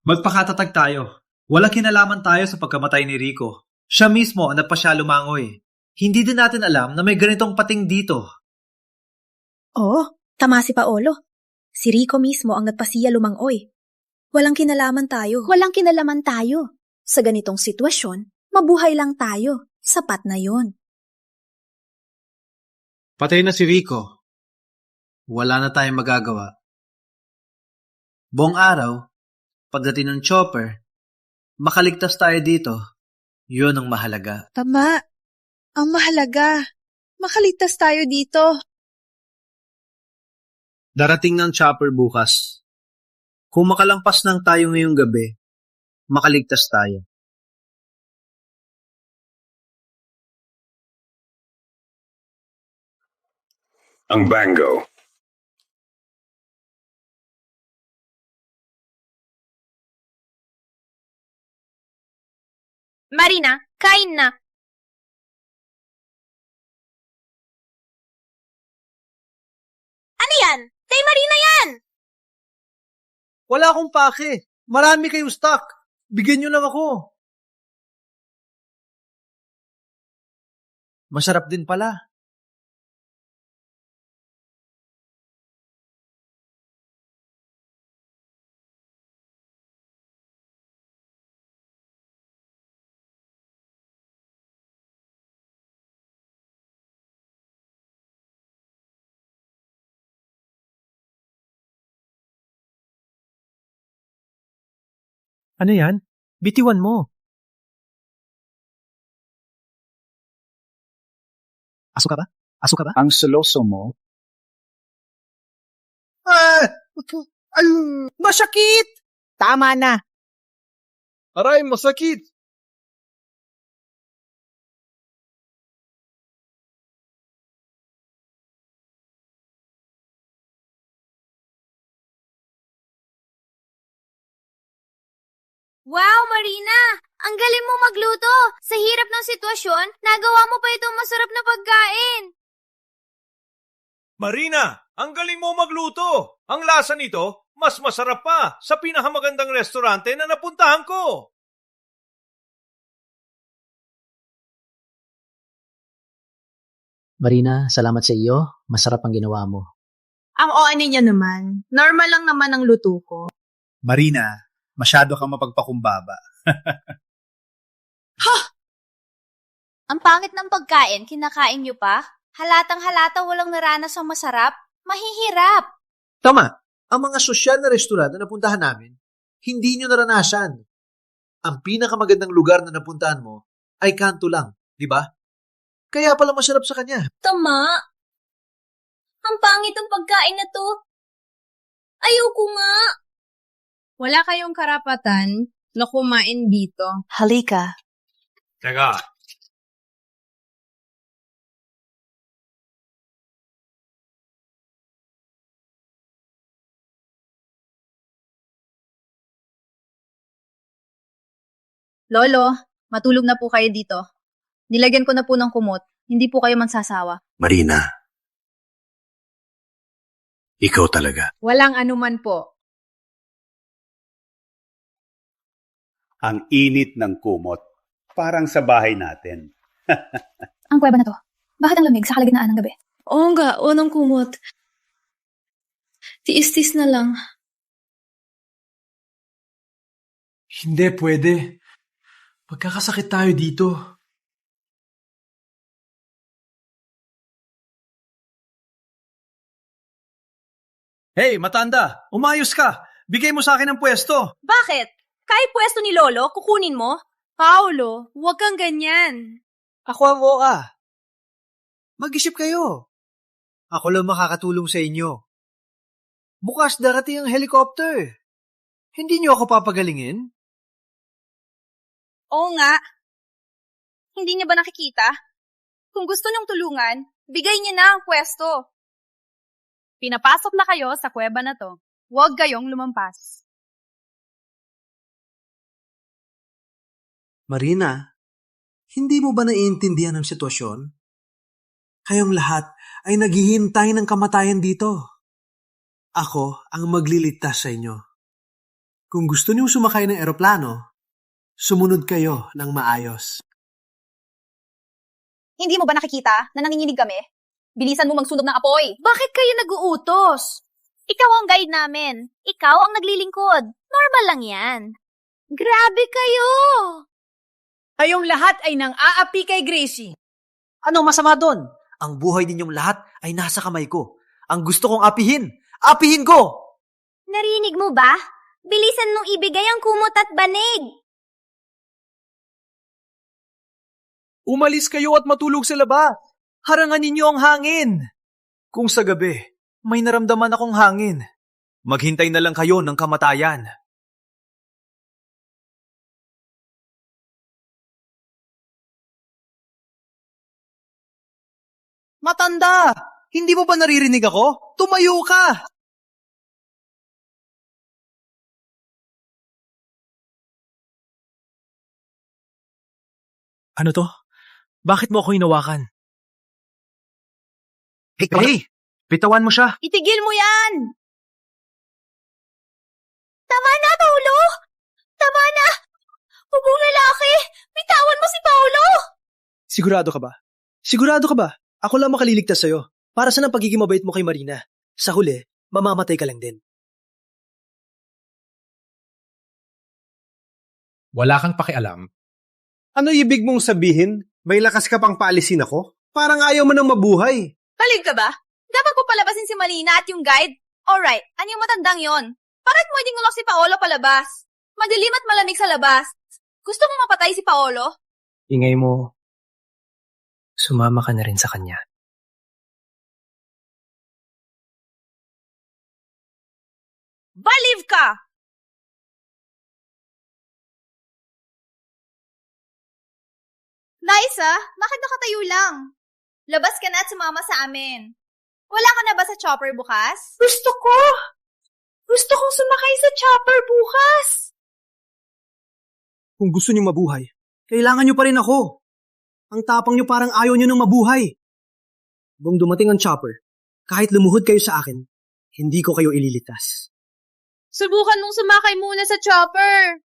Magpakatatag tayo. Wala kinalaman tayo sa pagkamatay ni Rico. Siya mismo ang nagpasya lumangoy. Hindi din natin alam na may ganitong pating dito. Oo, tama si Paolo. Si Rico mismo ang nagpasiya lumangoy. Walang kinalaman tayo. Walang kinalaman tayo. Sa ganitong sitwasyon, mabuhay lang tayo. Sapat na yon. Patay na si Rico. Wala na tayong magagawa. Buong araw, pagdating ng chopper, makaligtas tayo dito. Yun ang mahalaga. Tama. Ang mahalaga. Makaligtas tayo dito. Darating ng chopper bukas. Kung makalampas lang tayo ngayong gabi, makaligtas tayo. Ang Bango. Marina, kain na. Ano yan? Kay Marina yan! Wala akong pake. Marami kayong stock. Bigyan nyo lang ako. Masarap din pala. Ano yan? Bitiwan mo. Aso ka ba? Aso ka ba? Ang seloso mo. Masakit! Tama na. Aray, masakit! Wow, Marina! Ang galing mo magluto! Sa hirap ng sitwasyon, nagawa mo pa itong masarap na pagkain! Marina, ang galing mo magluto! Ang lasa nito, mas masarap pa sa pinakamagandang restaurante na napuntahan ko! Marina, salamat sa iyo. Masarap ang ginawa mo. Ang OA niya naman. Normal lang naman ang luto ko. Marina, masyado kang mapagpakumbaba. Ang pangit ng pagkain, kinakain niyo pa? Halatang halata walang naranas ang masarap? Mahihirap! Tama. Ang mga sosyal na restaurant na napuntahan namin, hindi nyo naranasan. ang pinakamagandang lugar na napuntahan mo ay kanto lang, di ba? Kaya pala masarap sa kanya. Tama. Ang pangit ang pagkain na to. Ayoko nga. Wala kayong karapatan na kumain dito. Halika. Teka. Lolo, matulog na po kayo dito. Nilagyan ko na po ng kumot. Hindi po kayo magsasawa. Marina, ikaw talaga. Walang anuman po. Ang init ng kumot. Parang sa bahay natin. Ang kuweba na to. Bakit ang lamig sa kalagitnaan ng gabi? Oo nga, unang kumot. Tiis-tis na lang. Hindi pwede. Magkakasakit tayo dito. Hey, matanda! Umayos ka! Bigay mo sa akin ang pwesto! Bakit? Kahit pwesto ni Lolo, kukunin mo? Paolo, huwag kang ganyan. Ako ang OA. Mag-isip kayo. Ako lang makakatulong sa inyo. Bukas darating ang helicopter. Hindi niyo ako papagalingin? Oo nga. Hindi niya ba nakikita? Kung gusto niyong tulungan, bigay niya na ang pwesto. Pinapasok na kayo sa kuweba na to. Huwag kayong lumampas. Marina, hindi mo ba naiintindihan ang sitwasyon? Kayong lahat ay naghihintay ng kamatayan dito. Ako ang magliligtas sa inyo. Kung gusto niyong sumakay ng eroplano, sumunod kayo ng maayos. Hindi mo ba nakikita na nanginginig kami? Bilisan mo magsunog ng apoy. Bakit kayo nag-uutos? Ikaw ang guide namin. Ikaw ang naglilingkod. Normal lang yan. Grabe kayo! Kayong lahat ay nang aapi kay Gracie. Anong masama doon? Ang buhay ninyong lahat ay nasa kamay ko. Ang gusto kong apihin, apihin ko! Narinig mo ba? Bilisan mong ibigay ang kumot at banig. Umalis kayo at matulog sa labas. Harangan ninyo ang hangin. Kung sa gabi, may naramdaman akong hangin. Maghintay na lang kayo ng kamatayan. Matanda! Hindi mo ba naririnig ako? Tumayo ka! Ano to? Bakit mo ako hinawakan? Hey! Bitawan mo siya! Itigil mo yan! Tama na, Paolo! Tama na! Hubong lalaki! Bitawan mo si Paolo! Sigurado ka ba? Sigurado ka ba? Ako lang makaliligtas sa'yo. Para saan ang pagiging mabait mo kay Marina? Sa huli, mamamatay ka lang din. Wala kang pakialam. Ano ibig mong sabihin? May lakas ka pang paalisin ako? Parang ayaw mo nang mabuhay. Talig ka ba? Dapat ko palabasin si Marina at yung guide? Alright, yung matandang yon? Bakit mo hindi ngulok si Paolo palabas? Madilim at malamig sa labas. Gusto mong mapatay si Paolo? Ingay mo. Sumama ka na rin sa kanya. Baliw ka! Liza, bakit nakatayo lang? Labas ka na at sumama sa amin. Wala ka na ba sa chopper bukas? Gusto ko! Gusto kong sumakay sa chopper bukas! Kung gusto niyo mabuhay, kailangan niyo pa rin ako. Ang tapang niyo parang ayaw niyo nang mabuhay. Kung dumating ang chopper, kahit lumuhod kayo sa akin, hindi ko kayo ililigtas. Subukan mong sumakay muna sa chopper.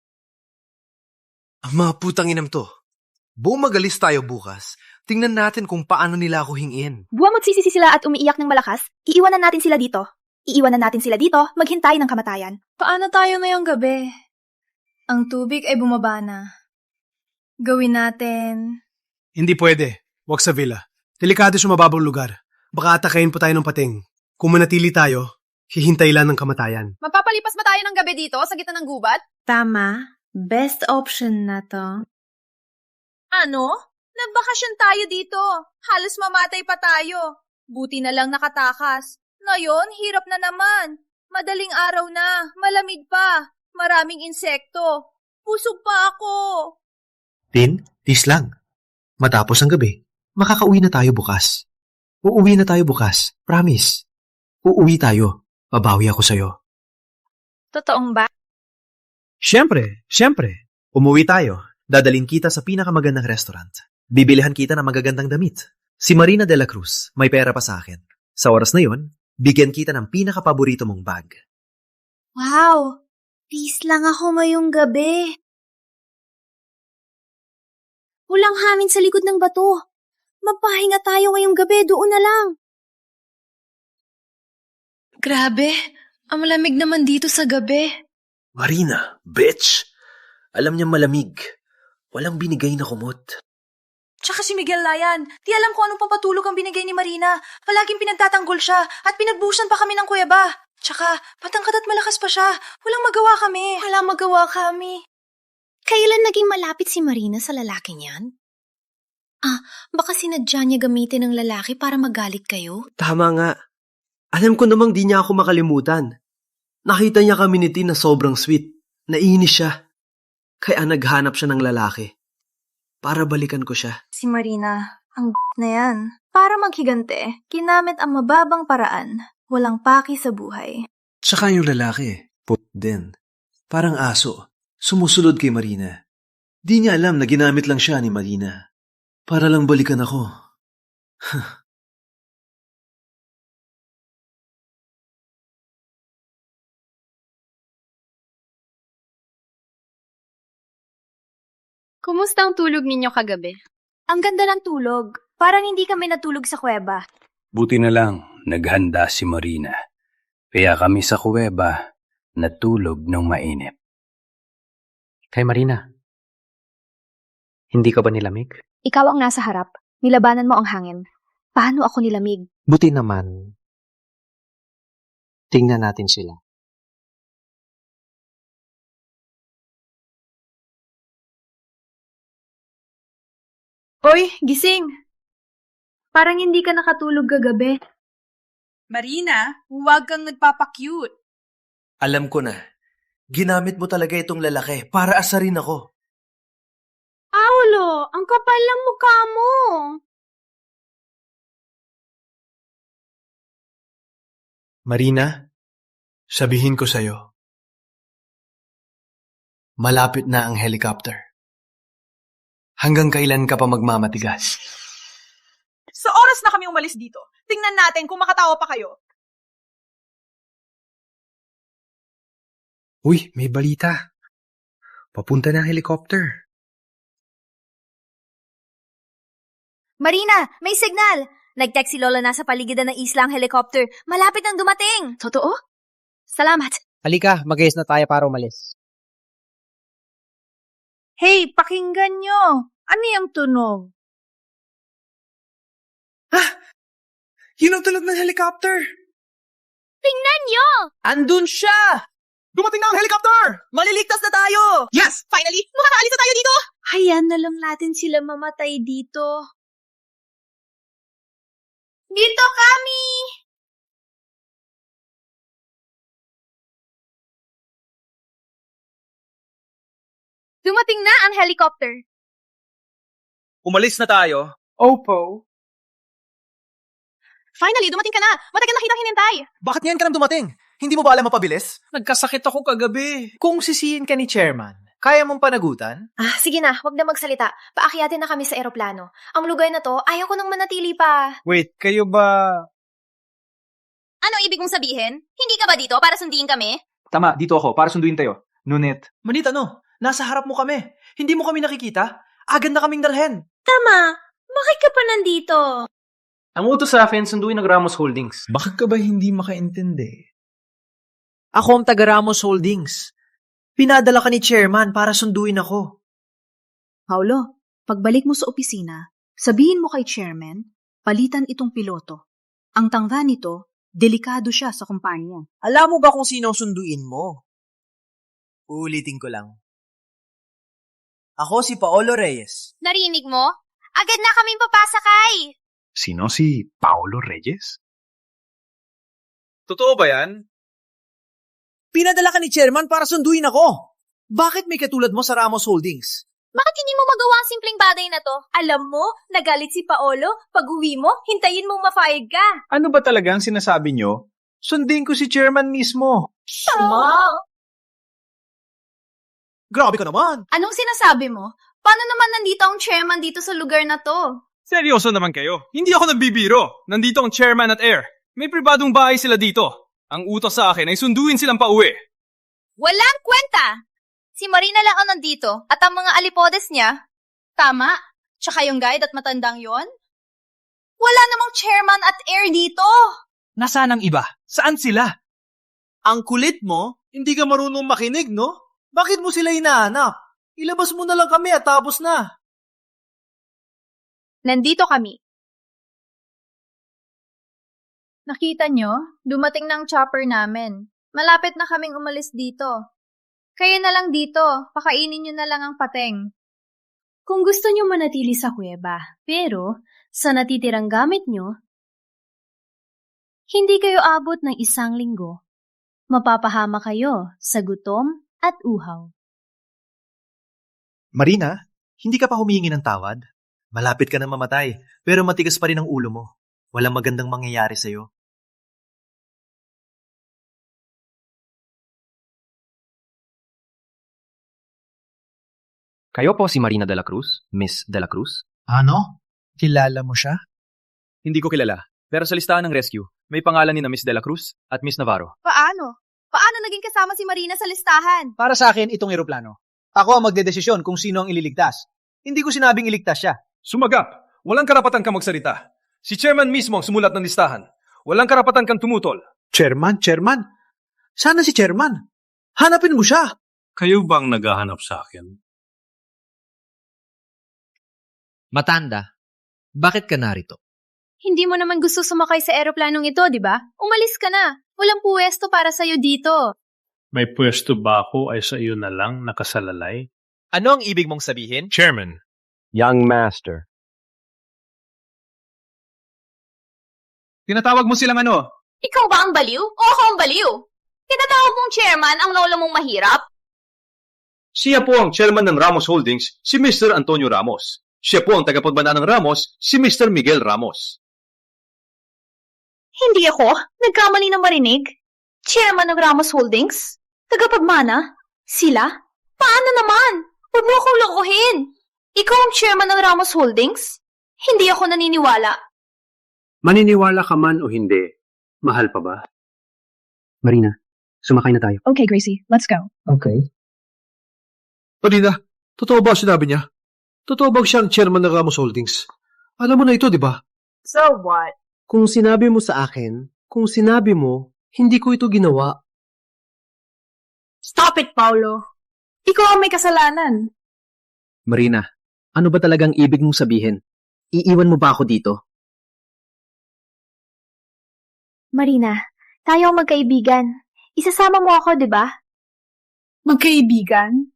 Ang mga putang inam to. Buong magalis tayo bukas. Tingnan natin kung paano nila ako hingin. Buwang magsisisi sila at umiiyak ng malakas, iiwanan natin sila dito. Iiwanan natin sila dito, maghintay ng kamatayan. Paano tayo ngayong gabi? Ang tubig ay bumaba na. Gawin natin. Hindi pwede. Huwag sa villa. Delikado sa mababang lugar. Baka atakayin pa tayo ng pating. Kung manatili tayo, hihintay lang ng kamatayan. Mapapalipas ba tayo ng gabi dito sa gitna ng gubat? Tama. Best option na to. Ano? Nagbakasyon tayo dito. Halos mamatay pa tayo. Buti na lang nakatakas. Ngayon, hirap na naman. Madaling araw na, malamig pa, maraming insekto. Pusog pa ako. Tin, tis lang. Matapos ang gabi, makakauwi na tayo bukas. Uuwi na tayo bukas, promise. Uuwi tayo. Babawi ako sa'yo. Totoong ba? Siyempre. Umuwi tayo. Dadalhin kita sa pinakamagandang restaurant. Bibilihan kita ng magagandang damit. Si Marina de la Cruz, may pera pa sa akin. Sa oras na yon, bigyan kita ng pinakapaborito mong bag. Wow! Peace lang ako ngayong gabi. Walang hangin sa likod ng bato. Magpahinga tayo ngayong gabi, doon na lang. Grabe, ang malamig naman dito sa gabi. Marina, bitch! Alam niya malamig. Walang binigay na kumot. Tsaka si Miguel Layan, di alam ko anong pampatulog ang binigay ni Marina. Palaging pinagtatanggol siya at pinagbusan pa kami ng kuweba. Tsaka patangkad at malakas pa siya. Walang magawa kami. Kailan naging malapit si Marina sa lalaki niyan? Baka sinadya niya gamitin ng lalaki para magalit kayo? Tama nga. Alam ko namang di niya ako makalimutan. Nakita niya kami ni Tin na sobrang sweet. Naiinis siya. Kaya naghanap siya ng lalaki. Para balikan ko siya. Si Marina, ang na yan. Para maghigante, ginamit ang mababang paraan. Walang paki sa buhay. Tsaka yung lalaki, put din. Parang aso. Sumusunod kay Marina. Di niya alam na ginamit lang siya ni Marina. Para lang balikan ako. Kumusta ang tulog ninyo kagabi? Ang ganda ng tulog. Parang hindi kami natulog sa kuweba. Buti na lang, naghanda si Marina. Kaya kami sa kuweba, natulog ng mainit. Kay Marina, hindi ka ba nilamig? Ikaw ang nasa harap. Nilabanan mo ang hangin. Paano ako nilamig? Buti naman. Tingnan natin sila. Oy, gising! Parang hindi ka nakatulog kagabi. Marina, huwag kang nagpapakute. Alam ko na. Ginamit mo talaga itong lalaki para asarin ako. Paulo, ang kapal ng mukha mo. Marina, sabihin ko sa'yo. Malapit na ang helicopter. Hanggang kailan ka pa magmamatigas? Sa oras na kami umalis dito, tingnan natin kung makatawa pa kayo. Uy, may balita. Papunta na ang helicopter. Marina, may signal! Nag-text si Lola na sa paligiran ng isla ang helicopter. Malapit nang dumating! Totoo? Salamat! Halika, mag-ayos na tayo para umalis. Hey, pakinggan nyo! Ano yung tunog? Yun ang tulog ng helicopter! Tingnan nyo! Andun siya! Dumating na ang helicopter! Maliligtas na tayo! Yes! Finally, makakaalis na tayo dito! Hayaan na lang natin sila mamatay dito. Dito kami! Dumating na ang helicopter. Umalis na tayo. Opo. Finally, dumating ka na! Matagal na kitang hinintay! Bakit ngayon ka nang dumating? Hindi mo ba alam mapabilis? Nagkasakit ako kagabi. Kung sisihin ka ni Chairman, kaya mong panagutan? Sige na, wag na magsalita. Paakyatin na kami sa eroplano. Ang lugar na to, ayaw ko nang manatili pa. Wait, kayo ba... Ano ibig mong sabihin? Hindi ka ba dito para sundiin kami? Tama, dito ako para sunduin tayo. Ngunit, Manit, nasa harap mo kami. Hindi mo kami nakikita. Agad na kaming dalhin. Tama, bakit ka pa nandito? ang utos sa akin, sunduin ng Ramos Holdings. Bakit ka ba hindi makaintindi? Ako ang taga Ramos Holdings. Pinadala ka ni Chairman para sunduin ako. Paulo, pagbalik mo sa opisina, sabihin mo kay Chairman, palitan itong piloto. Ang tangga nito, delikado siya sa kumpanya. Alam mo ba kung sino ang sunduin mo? Uulitin ko lang. Ako si Paolo Reyes. Narinig mo? Agad na kaming papasakay. Sino si Paolo Reyes? Totoo ba yan? Pinadala ka ni Chairman para sunduin ako. Bakit may katulad mo sa Ramos Holdings? Bakit hindi mo magawa ang simpleng bagay na to? Alam mo, nagalit si Paolo. Pag-uwi mo, hintayin mong mafayag ka. Ano ba talaga ang sinasabi nyo? Sundin ko si chairman mismo. Grabe ka naman. Anong sinasabi mo? Paano naman nandito ang chairman dito sa lugar na to? Seryoso naman kayo. Hindi ako nagbibiro. Nandito ang chairman at heir. May pribadong bahay sila dito. Ang utos sa akin ay sunduin silang pauwi. Walang kwenta! Si Marina lang ang nandito at ang mga alipodes niya. Tama? Tsaka yung guide at matandang yon? Wala namang chairman at heir dito. Nasaan ang iba? Saan sila? Ang kulit mo, hindi ka marunong makinig, no? Bakit mo sila hinahanap? Ilabas mo na lang kami at tapos na. Nandito kami. Nakita nyo? Dumating na ang chopper namin. Malapit na kaming umalis dito. Kayo na lang dito. Pakainin nyo na lang ang pateng. Kung gusto nyo manatili sa kuweba, pero sa natitirang gamit nyo, hindi kayo abot ng 1 linggo. Mapapahama kayo sa gutom at uhaw. Marina, hindi ka pa humihingi ng tawad? Malapit ka na mamatay, pero matigas pa rin ang ulo mo. Walang magandang mangyayari sa'yo. Kayo po si Marina de la Cruz, Miss de la Cruz? Ano? Kilala mo siya? Hindi ko kilala. Pero sa listahan ng rescue, may pangalan ni na Miss de la Cruz at Miss Navarro. Paano? Paano naging kasama si Marina sa listahan? Para sa akin, itong eroplano. Ako ang magdedesisyon kung sino ang ililigtas. Hindi ko sinabing iligtas siya. Sumagap! Walang karapatan kang magsalita. Si chairman mismo ang sumulat ng listahan. Walang karapatan kang tumutol. Chairman? Sana si Chairman. Hanapin mo siya. Kayo bang naghahanap sa akin? Matanda, bakit ka narito? Hindi mo naman gusto sumakay sa eroplanong ito, di ba? Umalis ka na. Walang puwesto para sa'yo dito. May pwesto ba ako ay sa iyo na lang nakasalalay? Ano ang ibig mong sabihin? Chairman. Young Master. Tinatawag mo silang ano? Ikaw ba ang baliw? O ako ang baliw? Tinatawag mong chairman ang lolo mong mahirap? Siya po ang chairman ng Ramos Holdings, si Mr. Antonio Ramos. Siya po ang tagapagbana ng Ramos, si Mr. Miguel Ramos. Hindi ako. Nagkamali na marinig. Chairman ng Ramos Holdings? Tagapagmana? Sila? Paano naman? Huwag mo akong lokohin. Ikaw ang chairman ng Ramos Holdings? Hindi ako naniniwala. Maniniwala ka man o hindi, mahal pa ba? Marina, sumakay na tayo. Okay, Gracie, let's go. Okay. Marina, totoo ba sinabi niya? Totoo bang siyang chairman ng Ramos Holdings? Alam mo na ito, di ba? So what? Kung sinabi mo sa akin, kung sinabi mo, hindi ko ito ginawa. Stop it, Paulo. Ikaw ang may kasalanan. Marina, ano ba talagang ibig mong sabihin? Iiwan mo ba ako dito? Marina, tayo ang magkaibigan. Isasama mo ako, di ba? Magkaibigan?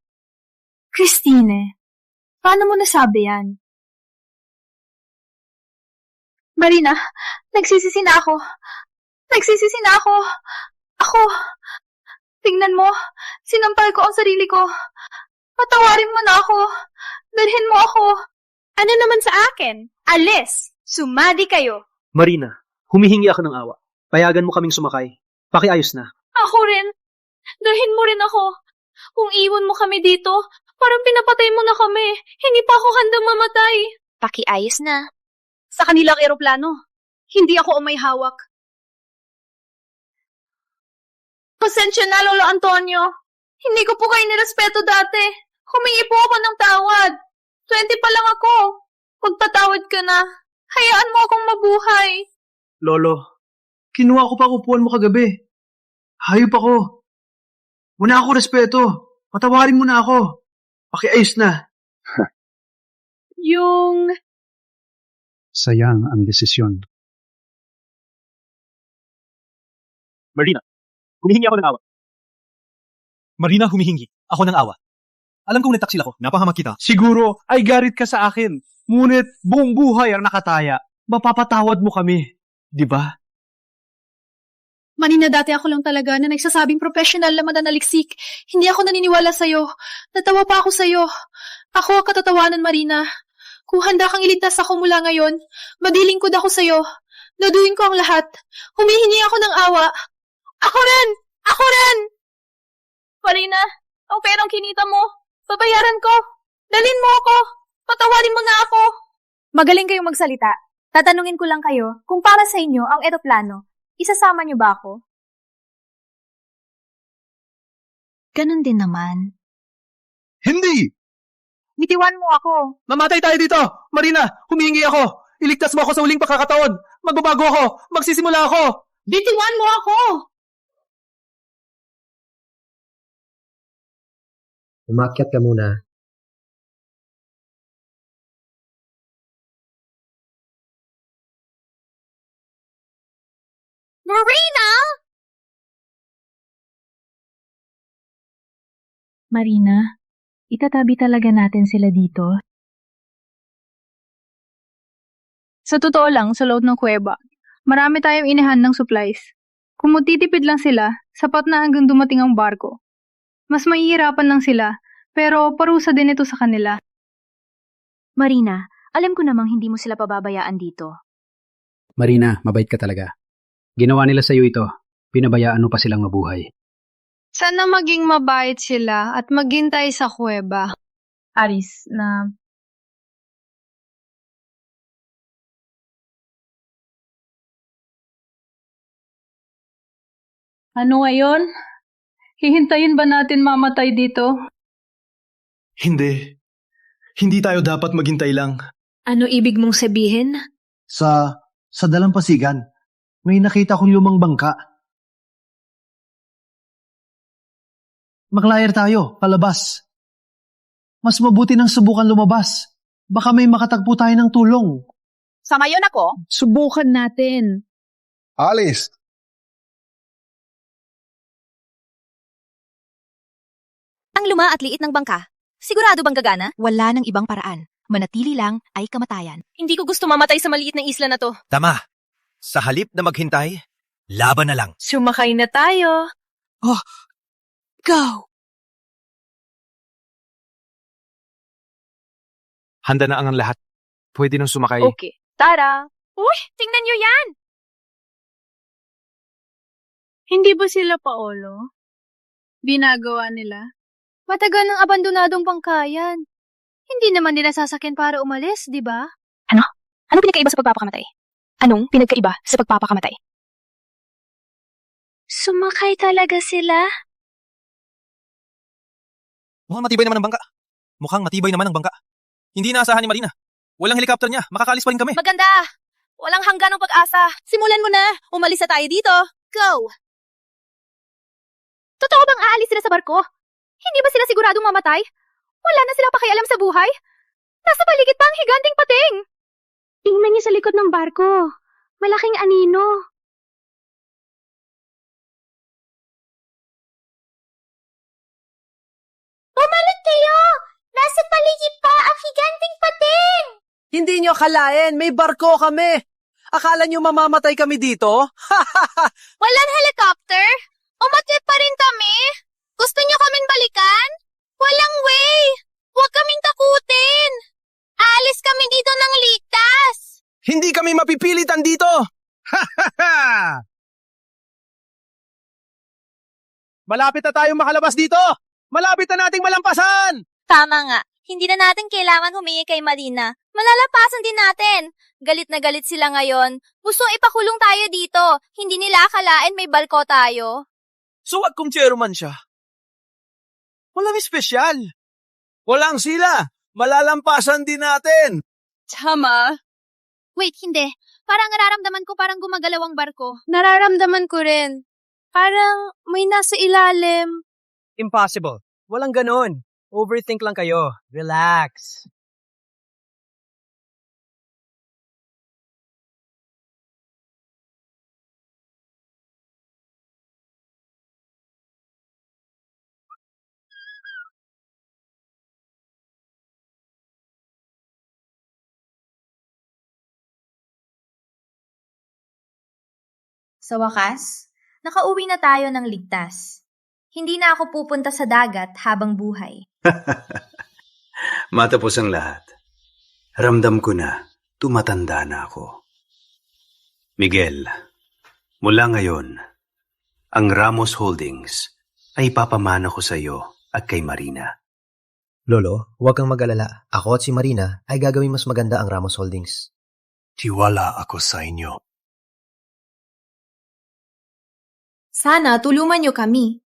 Christine, paano mo nasabi yan? Marina, nagsisisi na ako. Nagsisisi na ako. Ako. Tingnan mo, sinampal ko ang sarili ko. Patawarin mo na ako. Dalhin mo ako. Ano naman sa akin? Alis! Sumadi kayo! Marina, humihingi ako ng awa. Payagan mo kaming sumakay. Pakiayos na. Ako rin. Dalhin mo rin ako. Kung iwan mo kami dito, parang pinapatay mo na kami. Hindi pa ako handang mamatay. Pakiayos na. Sa kanilang eroplano. Hindi ako ang may hawak. Pasensya na, Lolo Antonio. Hindi ko po kayo nirespeto dati. Humingi po ako ng tawad. 20 pa lang ako. Magpatawad ka na. Hayaan mo akong mabuhay. Lolo, kinuha ko pa upuan mo kagabi. Hayop ako. Wala ako respeto. Patawarin mo na ako. Pakiayos na. Yung... Sayang ang desisyon. Marina, humihingi ako ng awa. Marina, humihingi ako ng awa. Alam kong nataksil ako. Napahamak kita. Siguro ay garit ka sa akin. Ngunit buong buhay ang nakataya. Mapapatawad mo kami. Di ba? Marina, dati ako lang talaga na nagsasabing professional na mananaliksik. Hindi ako naniniwala sa'yo. Natawa pa ako sa'yo. Ako ang katatawanan, Marina. Kung handa kang iligtas ako mula ngayon, madilingkod ako sa'yo. Daduin ko ang lahat. Humihingi ako ng awa. Ako rin! Ako rin! Marina, ang perang kinita mo, babayaran ko. Dalin mo ako. Patawarin mo na ako. Magaling kayong magsalita. Tatanungin ko lang kayo kung para sa inyo ang eroplano. Isasama niyo ba ako? Ganon din naman. Hindi! Bitiwan mo ako. Mamatay tayo dito! Marina, humingi ako! Iligtas mo ako sa huling pagkakataon! Magbabago ako! Magsisimula ako! Bitiwan mo ako! Umakyat ka muna. Marina! Marina, itatabi talaga natin sila dito. Sa totoo lang, sa loob ng kuweba, marami tayong inihandang supplies. Kung magtitipid lang sila, sapat na hanggang dumating ang barko. Mas mahihirapan lang sila, pero parusa din ito sa kanila. Marina, alam ko namang hindi mo sila pababayaan dito. Marina, mabait ka talaga. Ginawa nila sa'yo ito. Pinabayaan mo pa silang mabuhay. Sana maging mabait sila at maghintay sa kuweba. Aris, na Ano ngayon? Hihintayin ba natin mamatay dito? Hindi. Hindi tayo dapat maghintay lang. Ano ibig mong sabihin? Sa dalampasigan, may nakita kong lumang bangka. Maglayar tayo, palabas. Mas mabuti nang subukan lumabas. Baka may makatagpo tayo ng tulong. Samayon ako. Subukan natin. Alice! Ang luma at liit ng bangka. Sigurado bang gagana? Wala nang ibang paraan. Manatili lang ay kamatayan. Hindi ko gusto mamatay sa maliit na isla na to. Tama. Sa halip na maghintay, laban na lang. Sumakay na tayo. Oh, go! Handa na ang lahat. Pwede nang sumakay. Okay, tara. Uy, tingnan nyo yan. Hindi ba sila Paolo? Ginagawa nila? Matagal ng abandonadong bangkayan. Hindi naman nila sasakyan para umalis, di ba? Ano? Anong pinagkaiba sa pagpapakamatay? Anong pinagkaiba sa pagpapakamatay? Sumakay talaga sila? Mukhang matibay naman ang bangka. Mukhang matibay naman ang bangka. Hindi naasahan ni Marina. Walang helicopter niya. Makakalis pa rin kami. Maganda. Walang hanggan ng pag-asa. Simulan mo na. Umalis na tayo dito. Go! Totoo bang aalis sila sa barko? Hindi ba sila siguradong mamatay? Wala na silang pakialam sa buhay? Nasa paligid pa ang higanting pating! Tingnan niyo sa likod ng barko. Malaking anino. Bumalot kayo! Nasa paligid pa ang higanting pating! Hindi nyo akalain, may barko kami! Akala nyo mamamatay kami dito? Walang helicopter? Umakyat pa rin kami? Gusto niyo kaming balikan? Walang way! Huwag kaming takutin! Aalis kami dito ng ligtas! Hindi kami mapipilitan dito! Malapit na tayong makalabas dito! Malapit na nating malampasan! Tama nga. Hindi na natin kailangan humingi kay Marina. Malalapasan din natin. Galit na galit sila ngayon. Gustong ipakulong tayo dito. Hindi nila akalain may barko tayo. So wag kung chairman siya. Walang espesyal. Walang sila. Malalampasan din natin. Tama. Wait, hindi. Parang nararamdaman ko parang gumagalaw ang barko. Nararamdaman ko rin. Parang may nasa ilalim. Impossible. Walang ganon. Overthink lang kayo. Relax. Sa wakas, nakauwi na tayo ng ligtas. Hindi na ako pupunta sa dagat habang buhay. Matapos ang lahat. Ramdam ko na tumatanda na ako. Miguel, mula ngayon, ang Ramos Holdings ay papamana ko sa iyo at kay Marina. Lolo, huwag kang mag-alala. Ako at si Marina ay gagawin mas maganda ang Ramos Holdings. Tiwala ako sa inyo. Sana tulungan niyo kami.